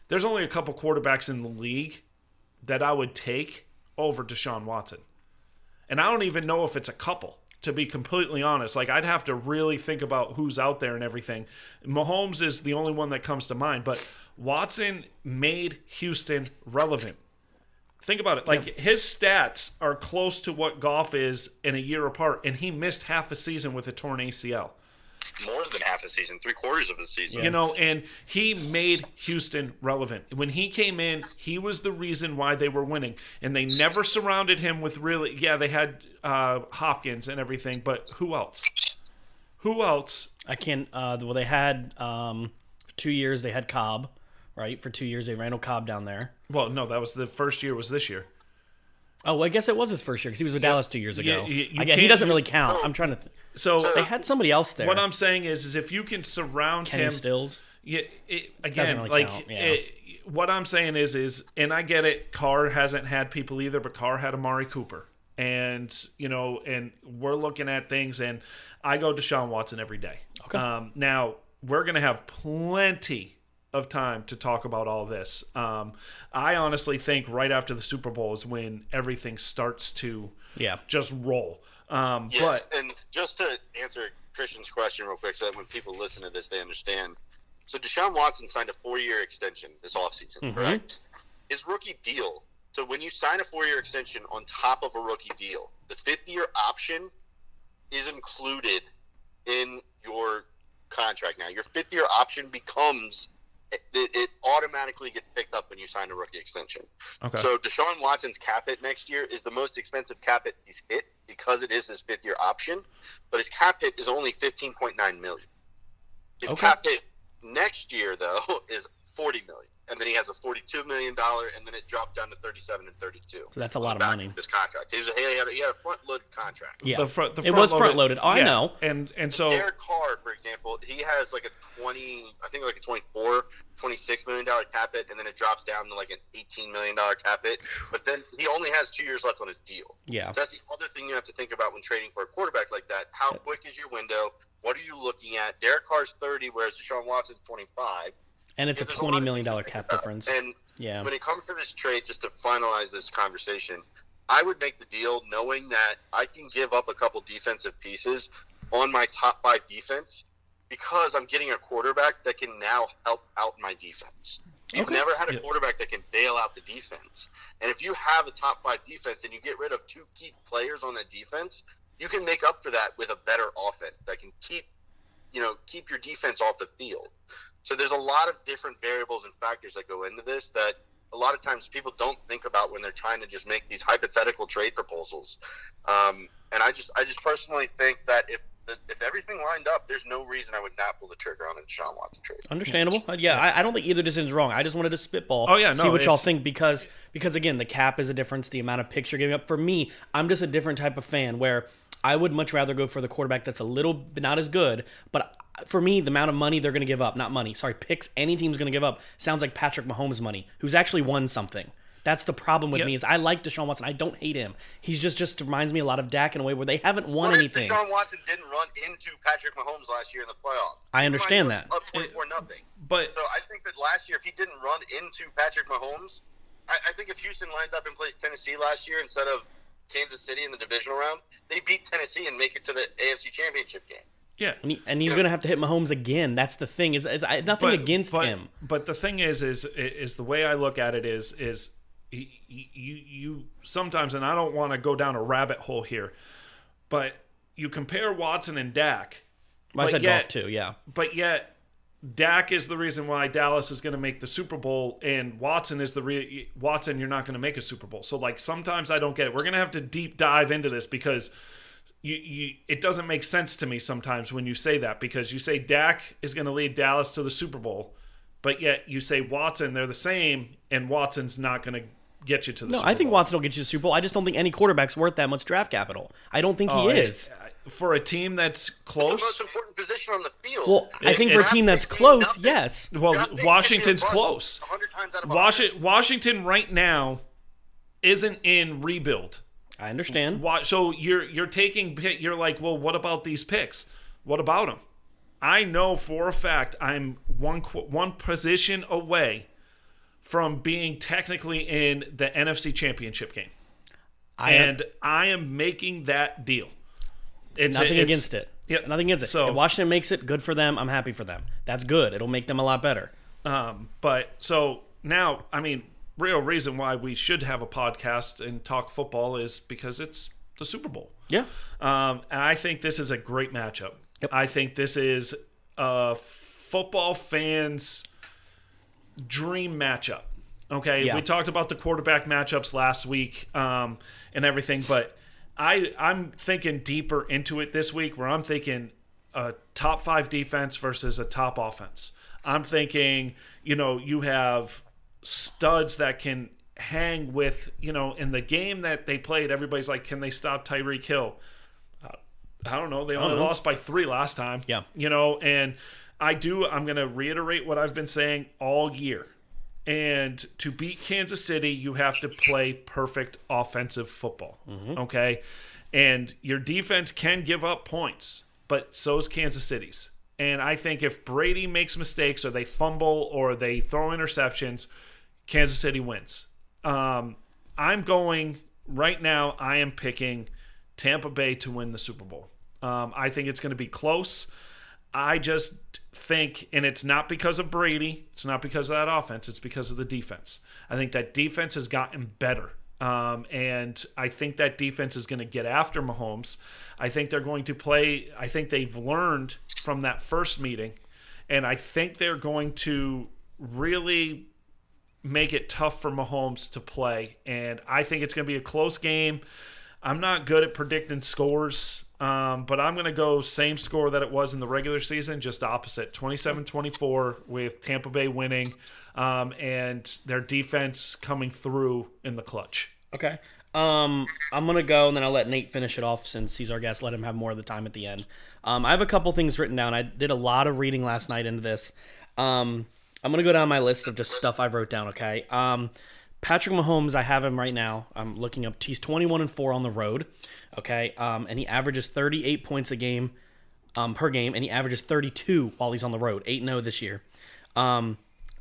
There's only a couple quarterbacks in the league that I would take over Deshaun Watson. And I don't even know if it's a couple, to be completely honest. Like, I'd have to really think about who's out there and everything. Mahomes is the only one that comes to mind. But Watson made Houston relevant. Think about it. Like, his stats are close to what Goff is in a year apart. And he missed half a season with a torn ACL. More than half a season, 3/4 of the season. And he made Houston relevant. When he came in, he was the reason why they were winning. And they never surrounded him with really, they had Hopkins and everything, but who else? Who else? I can't, they had, 2 years they had Cobb, right? For 2 years they Randall Cobb down there. Well, no, that was the first year was this year. Oh, well, I guess it was his first year because he was with Dallas 2 years ago. He doesn't really count. I'm trying to. So they had somebody else there. What I'm saying is if you can surround Kenny him, Stills. Doesn't really count. What I'm saying is, and I get it. Carr hasn't had people either, but Carr had Amari Cooper, and and we're looking at things, and I go Deshaun Watson every day. Okay. Now we're gonna have plenty of time to talk about all this. I honestly think right after the Super Bowl is when everything starts to just roll. But and just to answer Christian's question real quick so that when people listen to this, they understand. So Deshaun Watson signed a 4-year extension this offseason, correct? His rookie deal. So when you sign a 4-year extension on top of a rookie deal, the 5th-year option is included in your contract now. Your 5th-year option becomes it automatically gets picked up when you sign a rookie extension. Okay. So Deshaun Watson's cap hit next year is the most expensive cap hit he's hit because it is his 5th-year option, but his cap hit is only $15.9 million. His cap hit next year, though, is $40 million. And then he has a $42 million, and then it dropped down to $37 and $32. So that's a lot of money. His contract. He had a front-loaded contract. Yeah, it was front-loaded. Oh, I know. And so Derek Carr, for example, he has like a $26 million cap hit, and then it drops down to like an $18 million cap hit. But then he only has 2 years left on his deal. Yeah. So that's the other thing you have to think about when trading for a quarterback like that. How quick is your window? What are you looking at? Derek Carr's 30, whereas Deshaun Watson's 25. And it's a $20 million cap difference. And when it comes to this trade, just to finalize this conversation, I would make the deal knowing that I can give up a couple defensive pieces on my top 5 defense because I'm getting a quarterback that can now help out my defense. You've never had a quarterback that can bail out the defense. And if you have a top 5 defense and you get rid of 2 key players on that defense, you can make up for that with a better offense that can keep your defense off the field. So there's a lot of different variables and factors that go into this that a lot of times people don't think about when they're trying to just make these hypothetical trade proposals. And I just personally think that if everything lined up, there's no reason I would not pull the trigger on a Deshaun Watson trade. Understandable. I don't think either decision's wrong. I just wanted to spitball. See what y'all think because again, the cap is a difference. The amount of picks you're giving up. For me, I'm just a different type of fan where I would much rather go for the quarterback that's a little not as good, but for me, the amount of money they're going to give up, picks any team's going to give up sounds like Patrick Mahomes money, who's actually won something. That's the problem with me is I like Deshaun Watson. I don't hate him. He's just reminds me a lot of Dak in a way where they haven't won anything. Deshaun Watson didn't run into Patrick Mahomes last year in the playoffs. I understand that. Up 24-0. But so I think that last year, if he didn't run into Patrick Mahomes, I think if Houston lines up and plays Tennessee last year instead of Kansas City in the divisional round, they beat Tennessee and make it to the AFC Championship game. Yeah, and he's going to have to hit Mahomes again. That's the thing. Is nothing against him. But the thing is the way I look at it is you sometimes, and I don't want to go down a rabbit hole here, but you compare Watson and Dak. I said Goff too, yeah. But yet, Dak is the reason why Dallas is going to make the Super Bowl, and Watson is Watson. You're not going to make a Super Bowl. So sometimes I don't get it. We're going to have to deep dive into this because. It doesn't make sense to me sometimes when you say that because you say Dak is going to lead Dallas to the Super Bowl, but yet you say Watson, they're the same, and Watson's not going to get you to the Super Bowl. No, I think Watson will get you to the Super Bowl. I just don't think any quarterback's worth that much draft capital. I don't think he is. For a team that's close? It's the most important position on the field. Well, I think for a team that's close, yes. Well, Washington's close. 100 times out of 100. Washington right now isn't in rebuild. I understand. So you're taking you're like, well, what about these picks? What about them? I know for a fact I'm one position away from being technically in the NFC Championship game, and I am making that deal. Nothing against it. Yeah, nothing against it. So if Washington makes it, good for them. I'm happy for them. That's good. It'll make them a lot better. But so now, I mean. Real reason why we should have a podcast and talk football is because it's the Super Bowl. Yeah. And I think this is a great matchup. Yep. I think this is a football fans' dream matchup. Okay. Yeah. We talked about the quarterback matchups last week and everything, but I'm thinking deeper into it this week where I'm thinking a top 5 defense versus a top offense. I'm thinking, you have studs that can hang with, in the game that they played, everybody's like, can they stop Tyreek Hill? I don't know. They only lost by 3 last time. Yeah. And I'm going to reiterate what I've been saying all year. And to beat Kansas City, you have to play perfect offensive football. Mm-hmm. Okay? And your defense can give up points, but so is Kansas City's. And I think if Brady makes mistakes or they fumble or they throw interceptions, Kansas City wins. I'm going right now. I am picking Tampa Bay to win the Super Bowl. I think it's going to be close. I just think, and it's not because of Brady. It's not because of that offense. It's because of the defense. I think that defense has gotten better. And I think that defense is going to get after Mahomes. I think they're going to play. I think they've learned from that first meeting. And I think they're going to really make it tough for Mahomes to play. And I think it's going to be a close game. I'm not good at predicting scores, but I'm going to go same score that it was in the regular season, just opposite, 27-24 with Tampa Bay winning and their defense coming through in the clutch. Okay. I'm going to go, and then I'll let Nate finish it off since he's our guest. Let him have more of the time at the end. I have a couple things written down. I did a lot of reading last night into this. I'm going to go down my list of just stuff I wrote down, okay? Patrick Mahomes, I have him right now. I'm looking up. He's 21-4 on the road, okay? And he averages 38 points a game per game, and he averages 32 while he's on the road. 8-0 this year.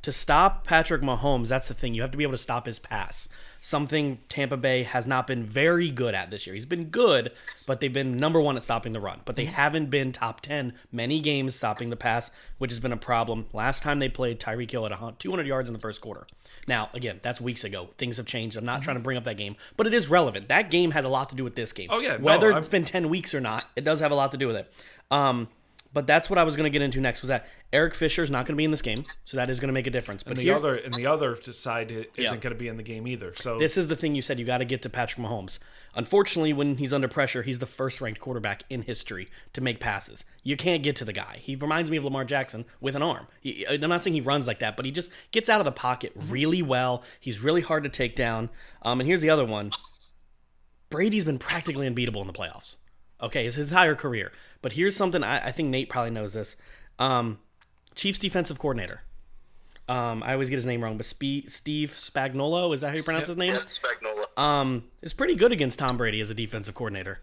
To stop Patrick Mahomes, that's the thing. You have to be able to stop his pass. Something Tampa Bay has not been very good at this year. He's been good, but they've been number one at stopping the run. But they haven't been top 10 many games stopping the pass, which has been a problem. Last time they played, Tyreek Hill at 200 yards in the first quarter. Now, again, that's weeks ago. Things have changed. I'm not trying to bring up that game, but it is relevant. That game has a lot to do with this game. Oh, yeah. Whether it's been 10 weeks or not, it does have a lot to do with it. But that's what I was going to get into next, was that Eric Fisher's not going to be in this game, so that is going to make a difference. But the other side isn't going to be in the game either. So this is the thing you said, you got to get to Patrick Mahomes. Unfortunately, when he's under pressure, he's the first-ranked quarterback in history to make passes. You can't get to the guy. He reminds me of Lamar Jackson with an arm. I'm not saying he runs like that, but he just gets out of the pocket really well. He's really hard to take down. And here's the other one. Brady's been practically unbeatable in the playoffs. Okay, it's his entire career. But here's something, I think Nate probably knows this. Chiefs defensive coordinator. I always get his name wrong, but Steve Spagnuolo, is that how you pronounce his name? Yeah, Spagnuolo. Is pretty good against Tom Brady as a defensive coordinator.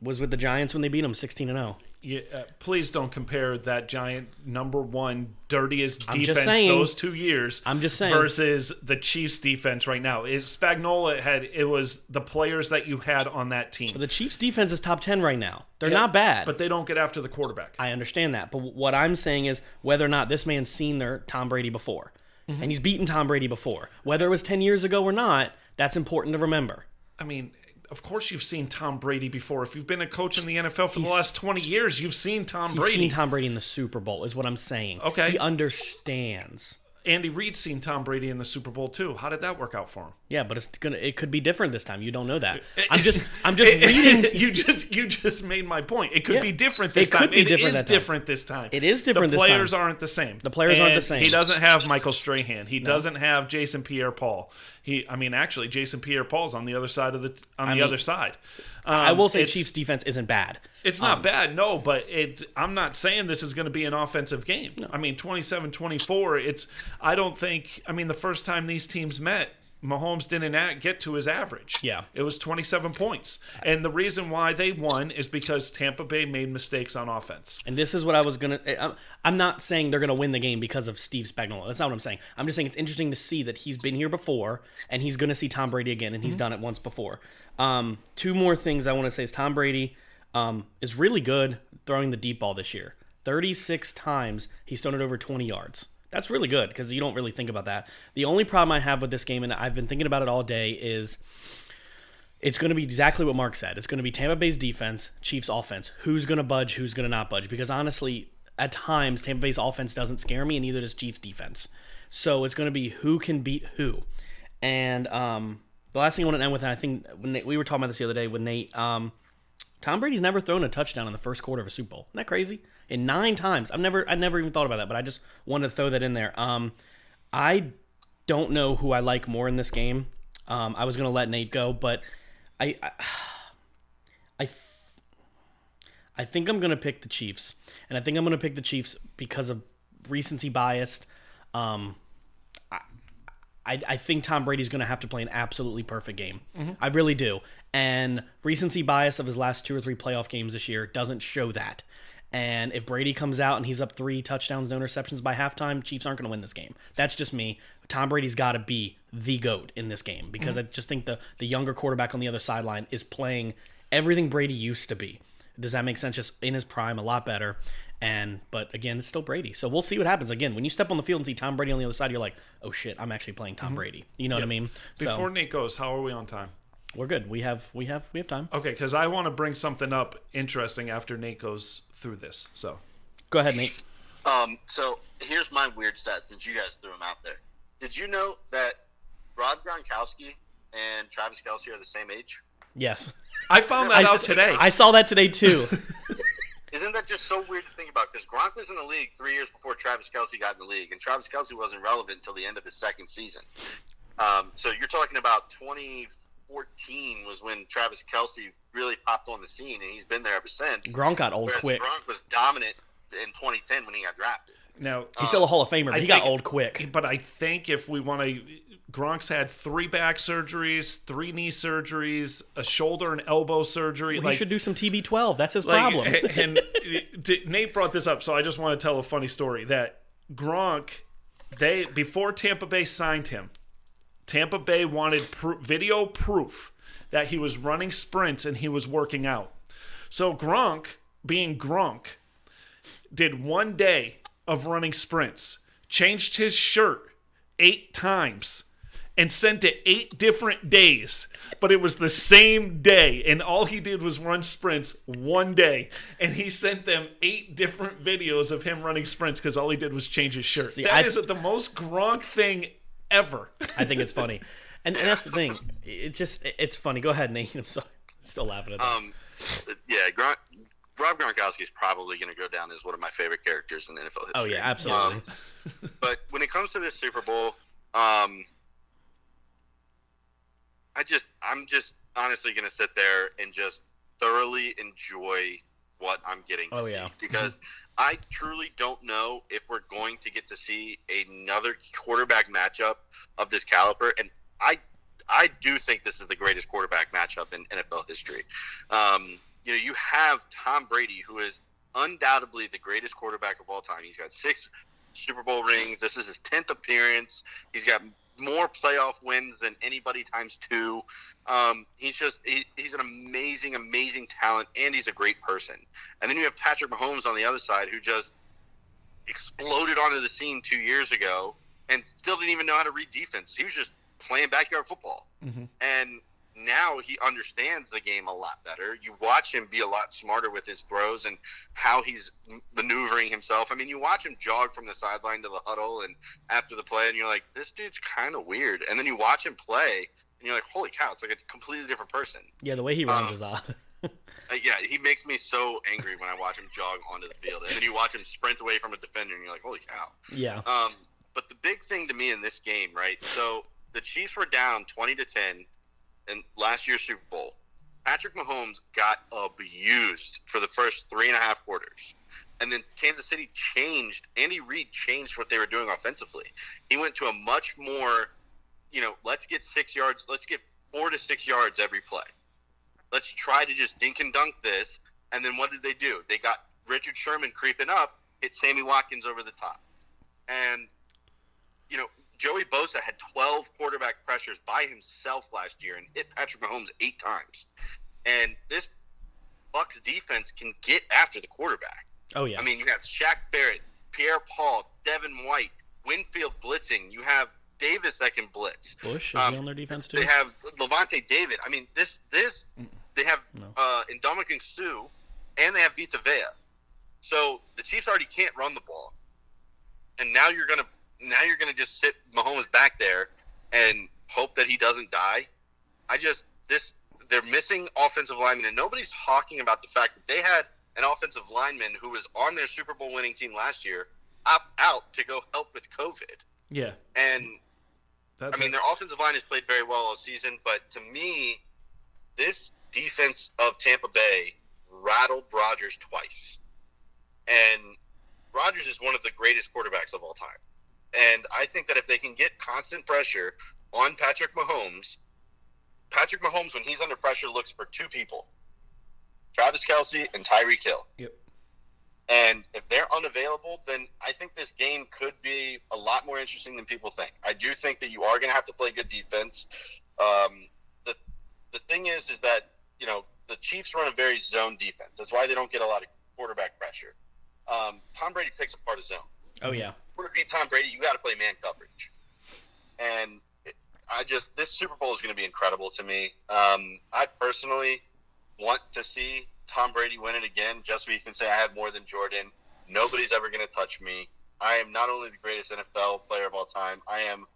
Was with the Giants when they beat him 16-0. Yeah, please don't compare that Giant number one dirtiest I'm just defense saying. those 2 years. I'm just saying. Versus the Chiefs defense right now. It was the players that you had on that team. But the Chiefs defense is top 10 right now. They're not bad. But they don't get after the quarterback. I understand that. But what I'm saying is whether or not this man's seen their Tom Brady before. And he's beaten Tom Brady before. Whether it was 10 years ago or not, that's important to remember. I mean, of course you've seen Tom Brady before. If you've been a coach in the NFL for the last 20 years, you've seen Tom Brady. He's seen Tom Brady in the Super Bowl, is what I'm saying. Okay. He understands. Andy Reid's seen Tom Brady in the Super Bowl too. How did that work out for him? Yeah, but it could be different this time. You don't know that. I'm just reading. You just made my point. It could be different this time. It could be different this time. It is different this time. The players aren't the same. The players aren't the same. He doesn't have Michael Strahan. He doesn't have Jason Pierre-Paul. Actually, Jason Pierre-Paul's on the other side of the other side. I will say Chiefs defense isn't bad. It's not bad, no, but I'm not saying this is going to be an offensive game. No. I mean, 27-24, I don't think, the first time these teams met, Mahomes didn't get to his average. Yeah. It was 27 points. And the reason why they won is because Tampa Bay made mistakes on offense. And this is what I was going to... I'm not saying they're going to win the game because of Steve Spagnuolo. That's not what I'm saying. I'm just saying it's interesting to see that he's been here before, and he's going to see Tom Brady again, and he's done it once before. Two more things I want to say is Tom Brady is really good throwing the deep ball this year. 36 times he's thrown it over 20 yards. That's really good because you don't really think about that. The only problem I have with this game, and I've been thinking about it all day, is it's going to be exactly what Mark said. It's going to be Tampa Bay's defense, Chiefs' offense. Who's going to budge, who's going to not budge? Because honestly, at times, Tampa Bay's offense doesn't scare me, and neither does Chiefs' defense. So it's going to be who can beat who. And the last thing I want to end with, and I think we were talking about this the other day with Nate, Tom Brady's never thrown a touchdown in the first quarter of a Super Bowl. Isn't that crazy? In 9 times. I never even thought about that, but I just wanted to throw that in there. I don't know who I like more in this game. I was going to let Nate go, but I think I'm going to pick the Chiefs. And I think I'm going to pick the Chiefs because of recency bias. I think Tom Brady's going to have to play an absolutely perfect game. Mm-hmm. I really do. And recency bias of his last 2 or 3 playoff games this year doesn't show that. And if Brady comes out and he's up 3 touchdowns, no interceptions by halftime, Chiefs aren't going to win this game. That's just me. Tom Brady's got to be the GOAT in this game because I just think the younger quarterback on the other sideline is playing everything Brady used to be. Does that make sense? Just in his prime, a lot better. But again, it's still Brady. So we'll see what happens. Again, when you step on the field and see Tom Brady on the other side, you're like, oh shit, I'm actually playing Tom Brady. You know what I mean? Before Nate goes, how are we on time? We're good. We have time. Okay, because I want to bring something up interesting after Nate goes through this. So go ahead, Nate. So here's my weird stat since you guys threw them out there. Did you know that Rob Gronkowski and Travis Kelce are the same age? Yes. I found that out today. I saw that today too. Isn't that just so weird to think about? Because Gronk was in the league 3 years before Travis Kelce got in the league, and Travis Kelce wasn't relevant until the end of his second season. So you're talking about 2014 was when Travis Kelce really popped on the scene, and he's been there ever since. Gronk got old quick. Gronk was dominant in 2010 when he got drafted. Now he's still a Hall of Famer, but he got old quick. But I think if we want to, Gronk's had 3 back surgeries, 3 knee surgeries, a shoulder and elbow surgery. Well, he should do some TB12. That's his problem. And Nate brought this up, so I just want to tell a funny story. That Gronk, before Tampa Bay signed him, Tampa Bay wanted video proof that he was running sprints and he was working out. So Gronk, being Gronk, did 1 day of running sprints, changed his shirt 8 times, and sent it 8 different days. But it was the same day, and all he did was run sprints 1 day. And he sent them 8 different videos of him running sprints because all he did was change his shirt. That is the most Gronk thing ever. I think it's funny. And that's the thing. It's funny. Go ahead, Nate. I'm sorry. Still laughing at that. Yeah, Rob Gronkowski is probably going to go down as one of my favorite characters in NFL history. Oh, yeah, absolutely. But when it comes to this Super Bowl, I'm just honestly going to sit there and just thoroughly enjoy what I'm getting to see. Because I truly don't know if we're going to get to see another quarterback matchup of this caliber. And I do think this is the greatest quarterback matchup in NFL history. You have Tom Brady, who is undoubtedly the greatest quarterback of all time. He's got 6 Super Bowl rings. This is his 10th appearance. He's got more playoff wins than anybody times 2. He's an amazing, amazing talent, and he's a great person. And then you have Patrick Mahomes on the other side, who just exploded onto the scene 2 years ago and still didn't even know how to read defense. He was just playing backyard football. Mm-hmm. And now he understands the game a lot better. You watch him be a lot smarter with his throws and how he's maneuvering himself. I mean, you watch him jog from the sideline to the huddle and after the play, and you're like, this dude's kind of weird. And then you watch him play, and you're like, holy cow, it's like a completely different person. Yeah, the way he runs is odd. Yeah, he makes me so angry when I watch him jog onto the field. And then you watch him sprint away from a defender, and you're like, holy cow. Yeah. But the big thing to me in this game, right, so the Chiefs were down 20-10 in last year's Super Bowl. Patrick Mahomes got abused for the first 3.5 quarters. And then Kansas City changed, Andy Reid changed what they were doing offensively. He went to a much more, let's get 6 yards, let's get 4 to 6 yards every play. Let's try to just dink and dunk this. And then what did they do? They got Richard Sherman creeping up, hit Sammy Watkins over the top. And, Joey Bosa had 12 quarterback pressures by himself last year and hit Patrick Mahomes 8 times. And this Bucs defense can get after the quarterback. Oh, yeah. I mean, you have Shaq Barrett, Pierre Paul, Devin White, Winfield blitzing. You have Davis that can blitz. Bush, is he on their defense too? They have Levante David. I mean, they have Ndamukong Suh, and they have Vita Vea. So the Chiefs already can't run the ball. And now you're gonna just sit Mahomes back there and hope that he doesn't die. They're missing offensive linemen, and nobody's talking about the fact that they had an offensive lineman who was on their Super Bowl winning team last year opt out to go help with COVID. Yeah. And their offensive line has played very well all season, but to me, this defense of Tampa Bay rattled Rodgers twice. And Rodgers is one of the greatest quarterbacks of all time. And I think that if they can get constant pressure on Patrick Mahomes, when he's under pressure, looks for 2 people, Travis Kelce and Tyreek Hill. Yep. And if they're unavailable, then I think this game could be a lot more interesting than people think. I do think that you are going to have to play good defense. The thing is that, the Chiefs run a very zone defense. That's why they don't get a lot of quarterback pressure. Tom Brady picks apart a zone. Oh, yeah. To beat Tom Brady, you got to play man coverage. And this Super Bowl is going to be incredible to me. I personally want to see Tom Brady win it again, just so he can say I have more than Jordan. Nobody's ever going to touch me. I am not only the greatest NFL player of all time, I am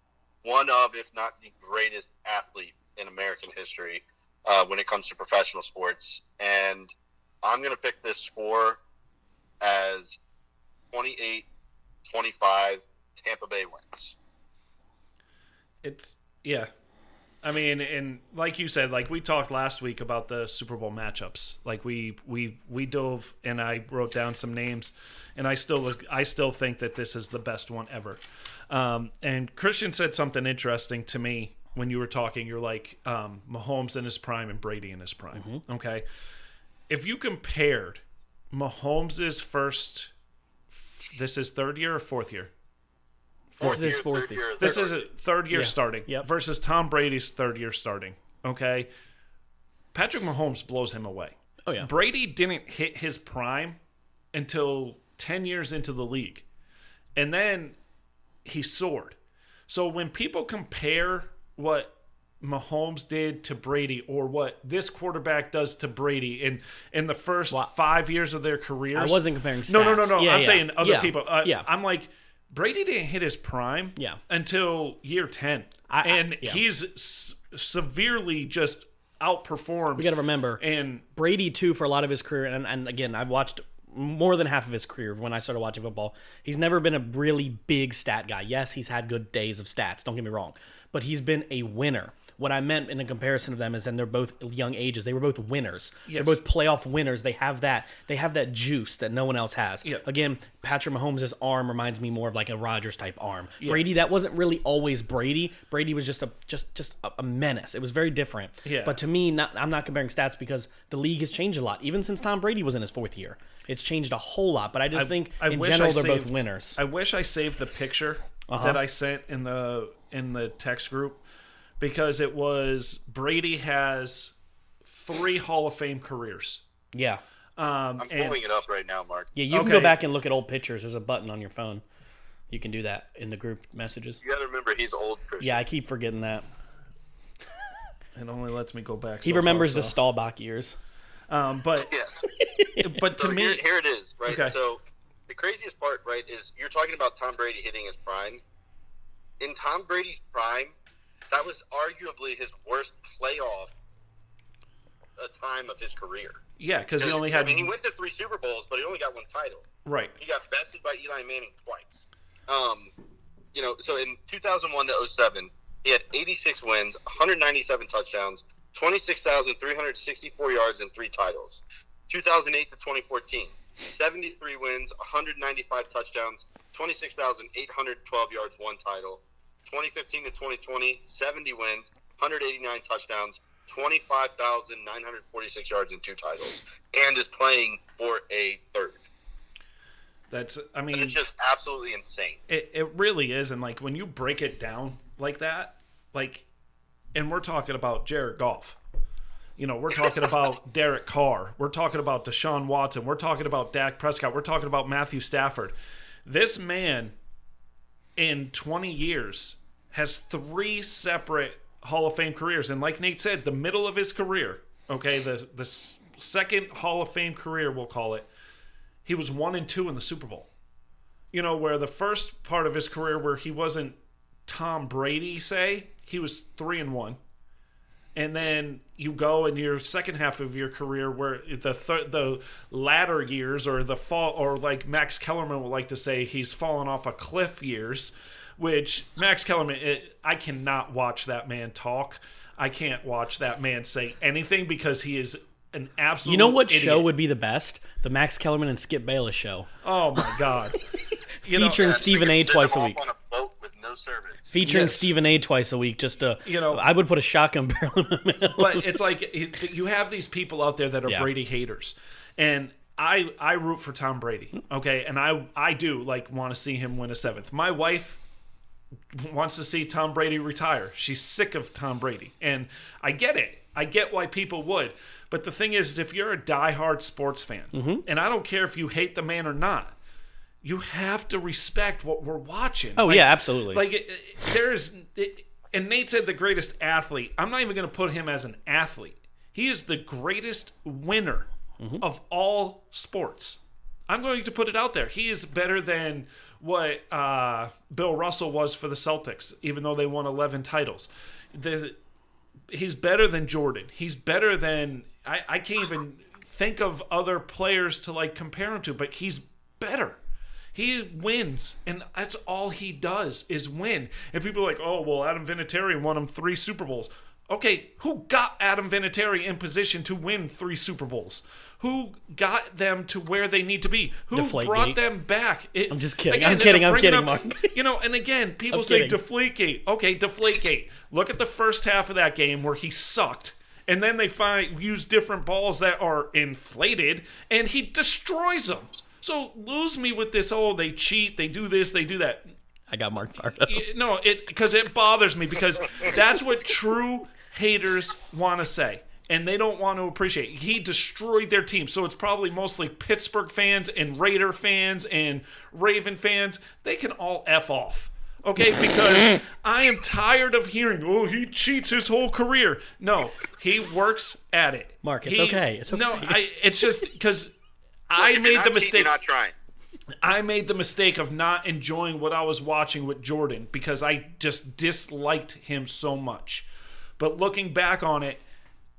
one of, if not the greatest athlete in American history when it comes to professional sports. And I'm going to pick this score as 28-25, Tampa Bay wins. Yeah. I mean, and like you said, like we talked last week about the Super Bowl matchups. Like we dove and I wrote down some names, and I still think that this is the best one ever. And Christian said something interesting to me when you were talking. You're like Mahomes in his prime and Brady in his prime. Mm-hmm. Okay, if you compared Mahomes' this is third year or fourth year. This is his fourth year. This is a third year starting versus Tom Brady's third year starting. Okay. Patrick Mahomes blows him away. Oh, yeah. Brady didn't hit his prime until 10 years into the league. And then he soared. So when people compare what Mahomes did to Brady or what this quarterback does to Brady in the first 5 years of their careers. I wasn't comparing stats. No. Yeah, I'm saying other people. Yeah. I'm like, Brady didn't hit his prime until year 10. He's severely just outperformed. We got to remember, and Brady, too, for a lot of his career, and again, I've watched more than half of his career when I started watching football. He's never been a really big stat guy. Yes, he's had good days of stats, don't get me wrong, but he's been a winner. What I meant in a comparison of them is that they're both young ages. They were both winners. Yes. They're both playoff winners. They have that juice that no one else has. Yep. Again, Patrick Mahomes' arm reminds me more of like a Rodgers type arm. Yep. Brady, that wasn't really always Brady. Brady was just a menace. It was very different. Yeah. But to me, I'm not comparing stats because the league has changed a lot. Even since Tom Brady was in his fourth year, it's changed a whole lot. But I just think in general they're both winners. I wish I saved the picture that I sent in the text group. Because it was Brady has 3 Hall of Fame careers. Yeah. I'm pulling it up right now, Mark. Yeah, you can go back and look at old pictures. There's a button on your phone. You can do that in the group messages. You got to remember he's old, Christian. Yeah, I keep forgetting that. It only lets me go back. He remembers the Staubach years. But to me, here it is, right? Okay. So the craziest part, right, is you're talking about Tom Brady hitting his prime. In Tom Brady's prime, that was arguably his worst playoff time of his career. Yeah, because he only had. I mean, he went to 3 Super Bowls, but he only got 1 title. Right. He got bested by Eli Manning twice. So in 2001 to 07, he had 86 wins, 197 touchdowns, 26,364 yards, and 3 titles. 2008 to 2014, 73 wins, 195 touchdowns, 26,812 yards, 1 title. 2015 to 2020, 70 wins, 189 touchdowns, 25,946 yards, and 2 titles, and is playing for a third. It's just absolutely insane. It really is, and like when you break it down like that, and we're talking about Jared Goff, we're talking about Derek Carr, we're talking about Deshaun Watson, we're talking about Dak Prescott, we're talking about Matthew Stafford. This man, in 20 years, has 3 separate Hall of Fame careers. And like Nate said, the middle of his career, the second Hall of Fame career, we'll call it, he was 1-2 in the Super Bowl. Where the first part of his career where he wasn't Tom Brady, say, he was 3-1. And then you go in your second half of your career where the latter years or the fall, or like Max Kellerman would like to say, he's fallen off a cliff years, which Max Kellerman, I cannot watch that man talk. I can't watch that man say anything because he is an absolute You know what idiot. show would be the best? The Max Kellerman and Skip Bayless show. Oh, my God. Featuring Stephen A. twice a week. On a boat with no service. Featuring Stephen A. twice a week, just to, I would put a shotgun barrel in the middle. But it's like you have these people out there that are Brady haters, and I root for Tom Brady, okay, and I do want to see him win a 7th. My wife wants to see Tom Brady retire. She's sick of Tom Brady, and I get it. I get why people would, but the thing is, if you're a diehard sports fan, and I don't care if you hate the man or not, you have to respect what we're watching. Oh, yeah, absolutely. And Nate said the greatest athlete. I'm not even going to put him as an athlete. He is the greatest winner of all sports. I'm going to put it out there. He is better than what Bill Russell was for the Celtics, even though they won 11 titles. He's better than Jordan. He's better than... I can't even think of other players to compare him to, but he's better. He wins, and that's all he does is win. And people are like, oh, well, Adam Vinatieri won him 3 Super Bowls. Okay, who got Adam Vinatieri in position to win 3 Super Bowls? Who got them to where they need to be? Who brought them back? I'm just kidding. I'm kidding, Mark. And again, people say Deflategate. Okay, Deflategate. Look at the first half of that game where he sucked. And then they use different balls that are inflated, and he destroys them. So lose me with this, they cheat, they do this, they do that. I got Mark Pardo. No, because it bothers me, because that's what true haters want to say. And they don't want to appreciate. He destroyed their team. So it's probably mostly Pittsburgh fans and Raider fans and Raven fans. They can all F off. Okay, because I am tired of hearing, he cheats his whole career. No, he works at it. Mark, it's okay. It's okay. No, it's just because I made the mistake. You're not trying. I made the mistake of not enjoying what I was watching with Jordan because I just disliked him so much. But looking back on it,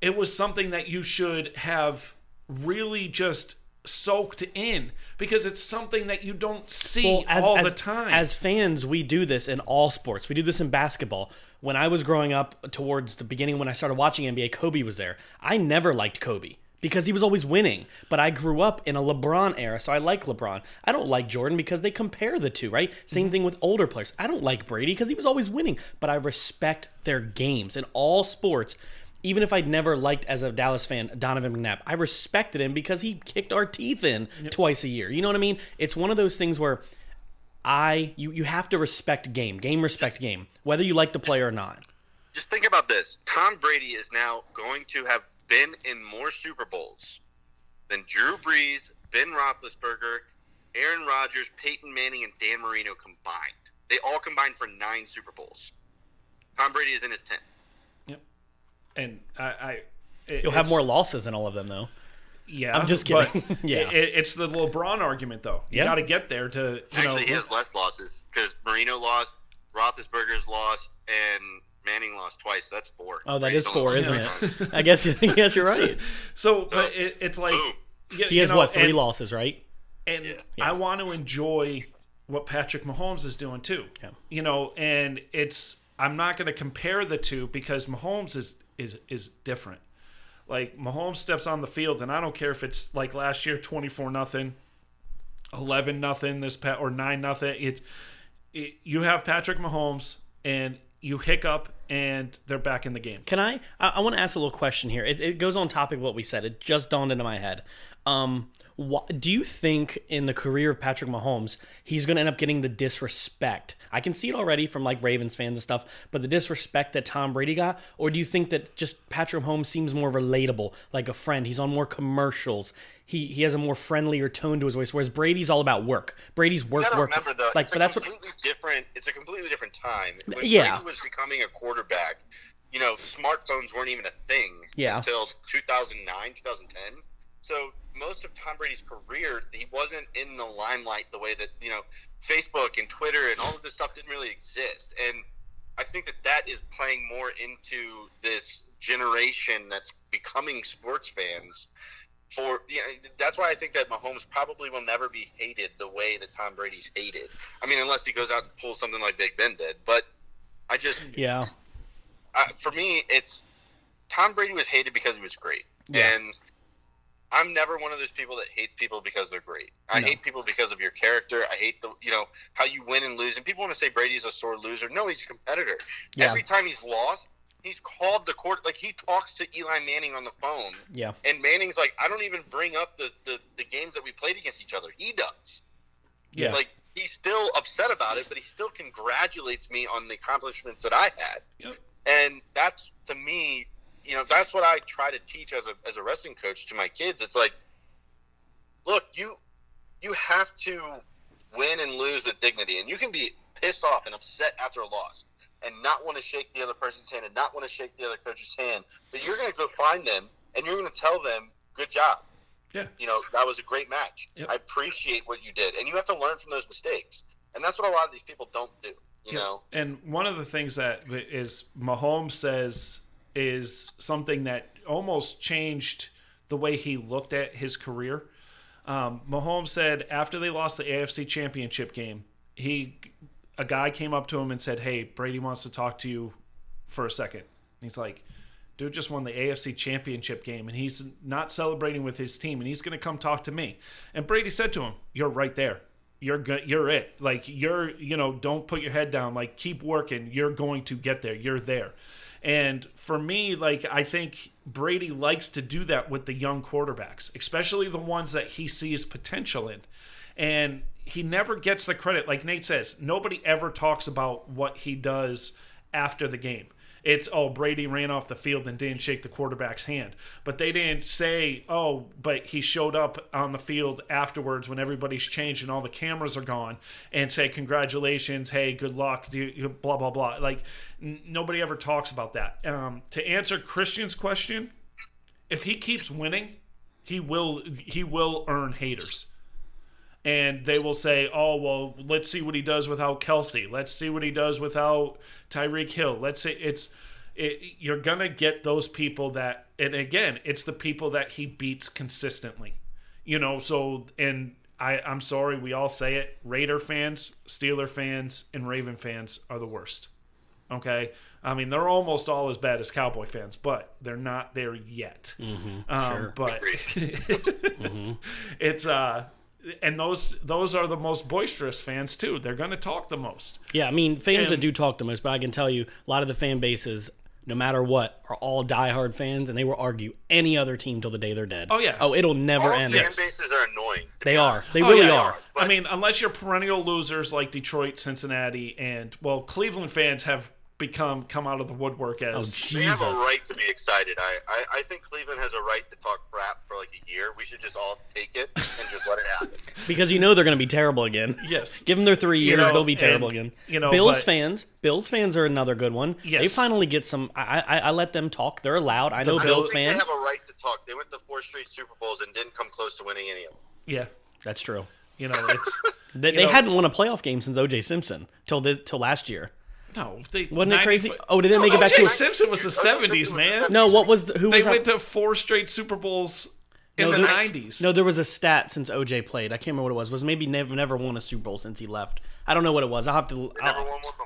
it was something that you should have really just soaked in because it's something that you don't see all the time. As fans, we do this in all sports. We do this in basketball. When I was growing up towards the beginning when I started watching NBA, Kobe was there. I never liked Kobe because he was always winning. But I grew up in a LeBron era, so I like LeBron. I don't like Jordan because they compare the two, right? Same thing with older players. I don't like Brady because he was always winning. But I respect their games in all sports. Even if I'd never liked, as a Dallas fan, Donovan McNabb, I respected him because he kicked our teeth in twice a year. You know what I mean? It's one of those things where you have to respect game. Game, respect game, whether you like the player or not. Just think about this. Tom Brady is now going to have been in more Super Bowls than Drew Brees, Ben Roethlisberger, Aaron Rodgers, Peyton Manning, and Dan Marino combined. They all combined for 9 Super Bowls. Tom Brady is in his 10th. And you'll have more losses than all of them, though. Yeah, I'm just kidding. Yeah, it's the LeBron argument, though. You got to get there to. Actually, he has less losses because Marino lost, Roethlisberger's lost, and Manning lost twice. So that's 4. Oh, that is 4, isn't it? I guess you're right. But it's like he has 3 losses, right? And I want to enjoy what Patrick Mahomes is doing too. Yeah. And I'm not going to compare the two because Mahomes is different. Like Mahomes steps on the field, and I don't care if it's like last year 24-0, 11-0 this or 9-0. You have Patrick Mahomes, and you hiccup, and they're back in the game. Can I want to ask a little question here. It goes on topic of what we said. It just dawned into my head. Do you think in the career of Patrick Mahomes, he's going to end up getting the disrespect? I can see it already from Ravens fans and stuff, but the disrespect that Tom Brady got? Or do you think that just Patrick Mahomes seems more relatable, like a friend? He's on more commercials. He has a more friendlier tone to his voice, whereas Brady's all about work. Brady's work. Remember though, it's a completely different time. When Brady was becoming a quarterback, smartphones weren't even a thing until 2009, 2010. So most of Tom Brady's career, he wasn't in the limelight the way that, Facebook and Twitter and all of this stuff didn't really exist. And I think that is playing more into this generation that's becoming sports fans. That's why I think that Mahomes probably will never be hated the way that Tom Brady's hated. I mean, unless he goes out and pulls something like Big Ben did. But I just... Yeah. For me, it's... Tom Brady was hated because he was great. Yeah. And I'm never one of those people that hates people because they're great. I hate people because of your character. I hate how you win and lose. And people want to say Brady's a sore loser. No, he's a competitor. Yeah. Every time he's lost, He's called the court. Like, he talks to Eli Manning on the phone. Yeah. And Manning's like, I don't even bring up the games that we played against each other. He does. Yeah. Like, he's still upset about it, but he still congratulates me on the accomplishments that I had. Yep. And that's, to me, that's what I try to teach as a wrestling coach to my kids. It's like, look, you have to win and lose with dignity. And you can be pissed off and upset after a loss and not want to shake the other person's hand and not want to shake the other coach's hand, but you're going to go find them and you're going to tell them, good job. Yeah. That was a great match. Yep. I appreciate what you did. And you have to learn from those mistakes. And that's what a lot of these people don't do, you know? And one of the things that is Mahomes says is something that almost changed the way he looked at his career. Mahomes said after they lost the AFC Championship game, a guy came up to him and said, "Hey, Brady wants to talk to you for a second." And he's like, "Dude just won the AFC Championship game, and he's not celebrating with his team, and he's going to come talk to me." And Brady said to him, "You're right there. You're good. You're it. Like, don't put your head down. Like, keep working. You're going to get there. You're there." And for me, like, I think Brady likes to do that with the young quarterbacks, especially the ones that he sees potential in. And he never gets the credit. Like Nate says, nobody ever talks about what he does after the game. It's, Brady ran off the field and didn't shake the quarterback's hand. But they didn't say, but he showed up on the field afterwards when everybody's changed and all the cameras are gone and say, congratulations, hey, good luck, blah, blah, blah. Like, nobody ever talks about that. To answer Christian's question, if he keeps winning, he will earn haters. And they will say, let's see what he does without Kelsey. Let's see what he does without Tyreek Hill. Let's say you're going to get those people that, and again, it's the people that he beats consistently. I'm sorry, we all say it. Raider fans, Steeler fans, and Raven fans are the worst. Okay? I mean, they're almost all as bad as Cowboy fans, but they're not there yet. Mm-hmm. Sure. But mm-hmm. It's... And those are the most boisterous fans, too. They're going to talk the most. Yeah, I mean, fans that do talk the most, but I can tell you, a lot of the fan bases, no matter what, are all diehard fans, and they will argue any other team till the day they're dead. Oh, yeah. It'll never end. Fan bases are annoying. They are. They really are. But, I mean, unless you're perennial losers like Detroit, Cincinnati, and, Cleveland fans have come out of the woodwork as... They have a right to be excited. I think Cleveland has a right to talk crap for like a year. We should just all take it and just let it happen. Because they're going to be terrible again. Yes. Give them their 3 years, they'll be terrible again. Bills fans are another good one. Yes. They finally get some... I let them talk. They're allowed. I know Bills fans. They have a right to talk. They went to 4 straight Super Bowls and didn't come close to winning any of them. Yeah. That's true. It's... They hadn't won a playoff game since O.J. Simpson till last year. No, wasn't it crazy? Did they make it back to? O.J. Simpson was the 70s, man. No, what was who was? They went to 4 straight Super Bowls in the 90s. No, there was a stat since O.J. played. I can't remember what it was. Was maybe never won a Super Bowl since he left. I don't know what it was. I'll have to. Never won one before.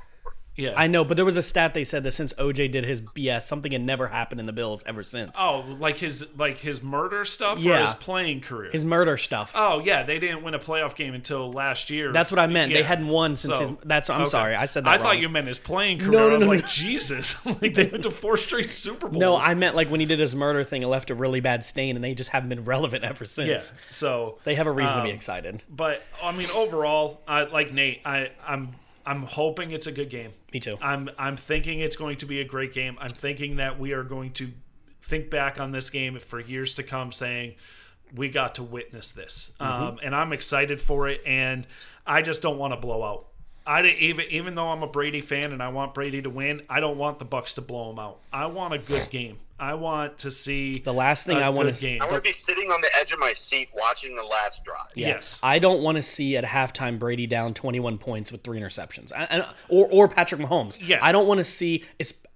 Yeah, I know, but there was a stat they said that since OJ did his BS, something had never happened in the Bills ever since. Oh, like his murder stuff Yeah. or his playing career? His murder stuff. Oh yeah, they didn't win a playoff game until last year. That's what I meant. Yeah. They hadn't won since So, his. That's. I'm okay. sorry, I said that I wrong. thought you meant his playing career. No, I was no, like, no. Jesus, like they went to 4 straight Super Bowls. No, I meant like when he did his murder thing, it left a really bad stain, and they just haven't been relevant ever since. Yeah, so They have a reason to be excited. But I mean, overall, like Nate, I'm hoping it's a good game. Me too. I'm thinking it's going to be a great game. I'm thinking that we are going to think back on this game for years to come saying we got to witness this. And I'm excited for it, and I just don't want to blow out. Even though I'm a Brady fan and I want Brady to win, I don't want the Bucs to blow him out. I want a good game. I want to see the last thing I want to see. I want to be sitting on the edge of my seat watching the last drive. Yeah. Yes. I don't want to see at halftime Brady down 21 points with 3 interceptions. Or Patrick Mahomes. Yeah. I don't want to see,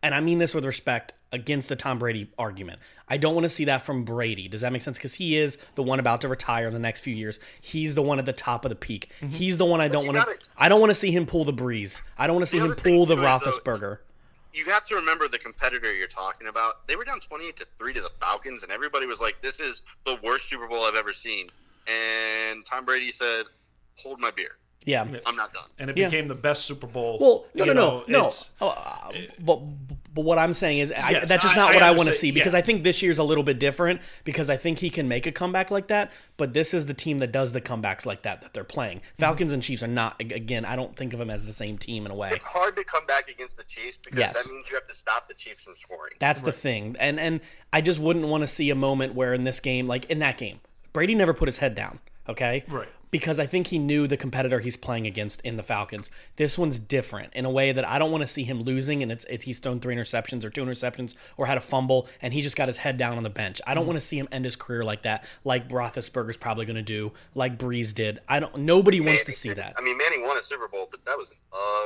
and I mean this with respect, against the Tom Brady argument. I don't want to see that from Brady. Does that make sense? Because he is the one about to retire in the next few years. He's the one at the top of the peak. He's the one I don't want to. I don't want to see him pull the Breeze. I don't want to see him pull the Roethlisberger. You have to remember the competitor you're talking about. They were down 28-3 to the Falcons, and everybody was like, "This is the worst Super Bowl I've ever seen." And Tom Brady said, "Hold my beer. Yeah, I'm not done." And it became the best Super Bowl. Well, no. But what I'm saying is Yes, that's just not what I want to understand. see, because Yeah. I think this year's a little bit different, because I think he can make a comeback like that, but this is the team that does the comebacks like that they're playing. Falcons and Chiefs are not, again, I don't think of them as the same team in a way. It's hard to come back against the Chiefs because Yes. that means you have to stop the Chiefs from scoring. That's the thing. And I just wouldn't want to see a moment where in this game, like in that game, Brady never put his head down, okay? Right. Because I think he knew the competitor he's playing against in the Falcons. This one's different in a way that I don't want to see him losing, and he's thrown 3 interceptions or 2 interceptions or had a fumble, and he just got his head down on the bench. I don't want to see him end his career like that, like Roethlisberger's probably going to do, like Breeze did. Nobody wants to see that. I mean, Manning won a Super Bowl, but that was an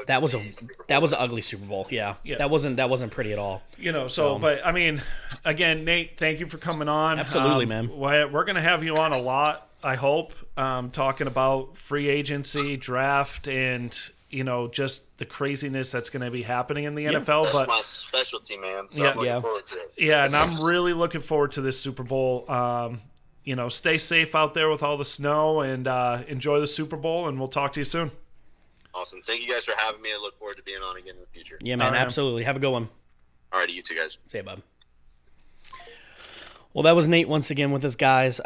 ugly Super Bowl. That was an ugly Super Bowl. Yeah. That wasn't pretty at all. But I mean, again, Nate, thank you for coming on. Absolutely, man. We're going to have you on a lot, I hope, talking about free agency, draft, and just the craziness that's going to be happening in the NFL. That's But my specialty, man. So Yeah. I'm looking forward to it. yeah, and I'm really looking forward to this Super Bowl. Stay safe out there with all the snow, and enjoy the Super Bowl. And we'll talk to you soon. Awesome. Thank you guys for having me. I look forward to being on again in the future. Yeah, man, All right. absolutely. Have a good one. All righty, you two guys. See ya, bud. Well, that was Nate once again with us, guys.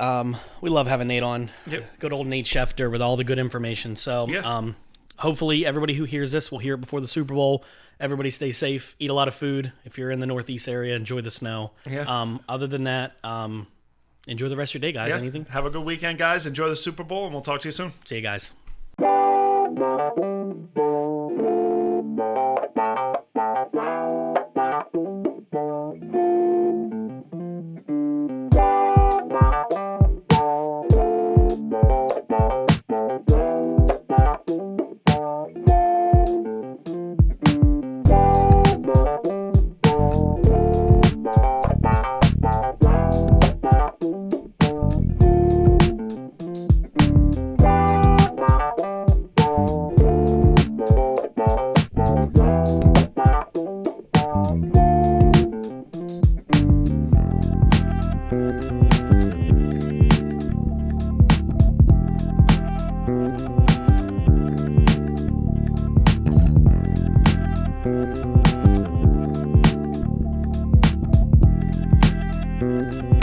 We love having Nate on. Yep. Good old Nate Schefter with all the good information. So Yeah. hopefully everybody who hears this will hear it before the Super Bowl. Everybody stay safe. Eat a lot of food. If you're in the Northeast area, enjoy the snow. Yeah. Other than that, enjoy the rest of your day, guys. Yeah. Anything? Have a good weekend, guys. Enjoy the Super Bowl, and we'll talk to you soon. See you guys. Thank you.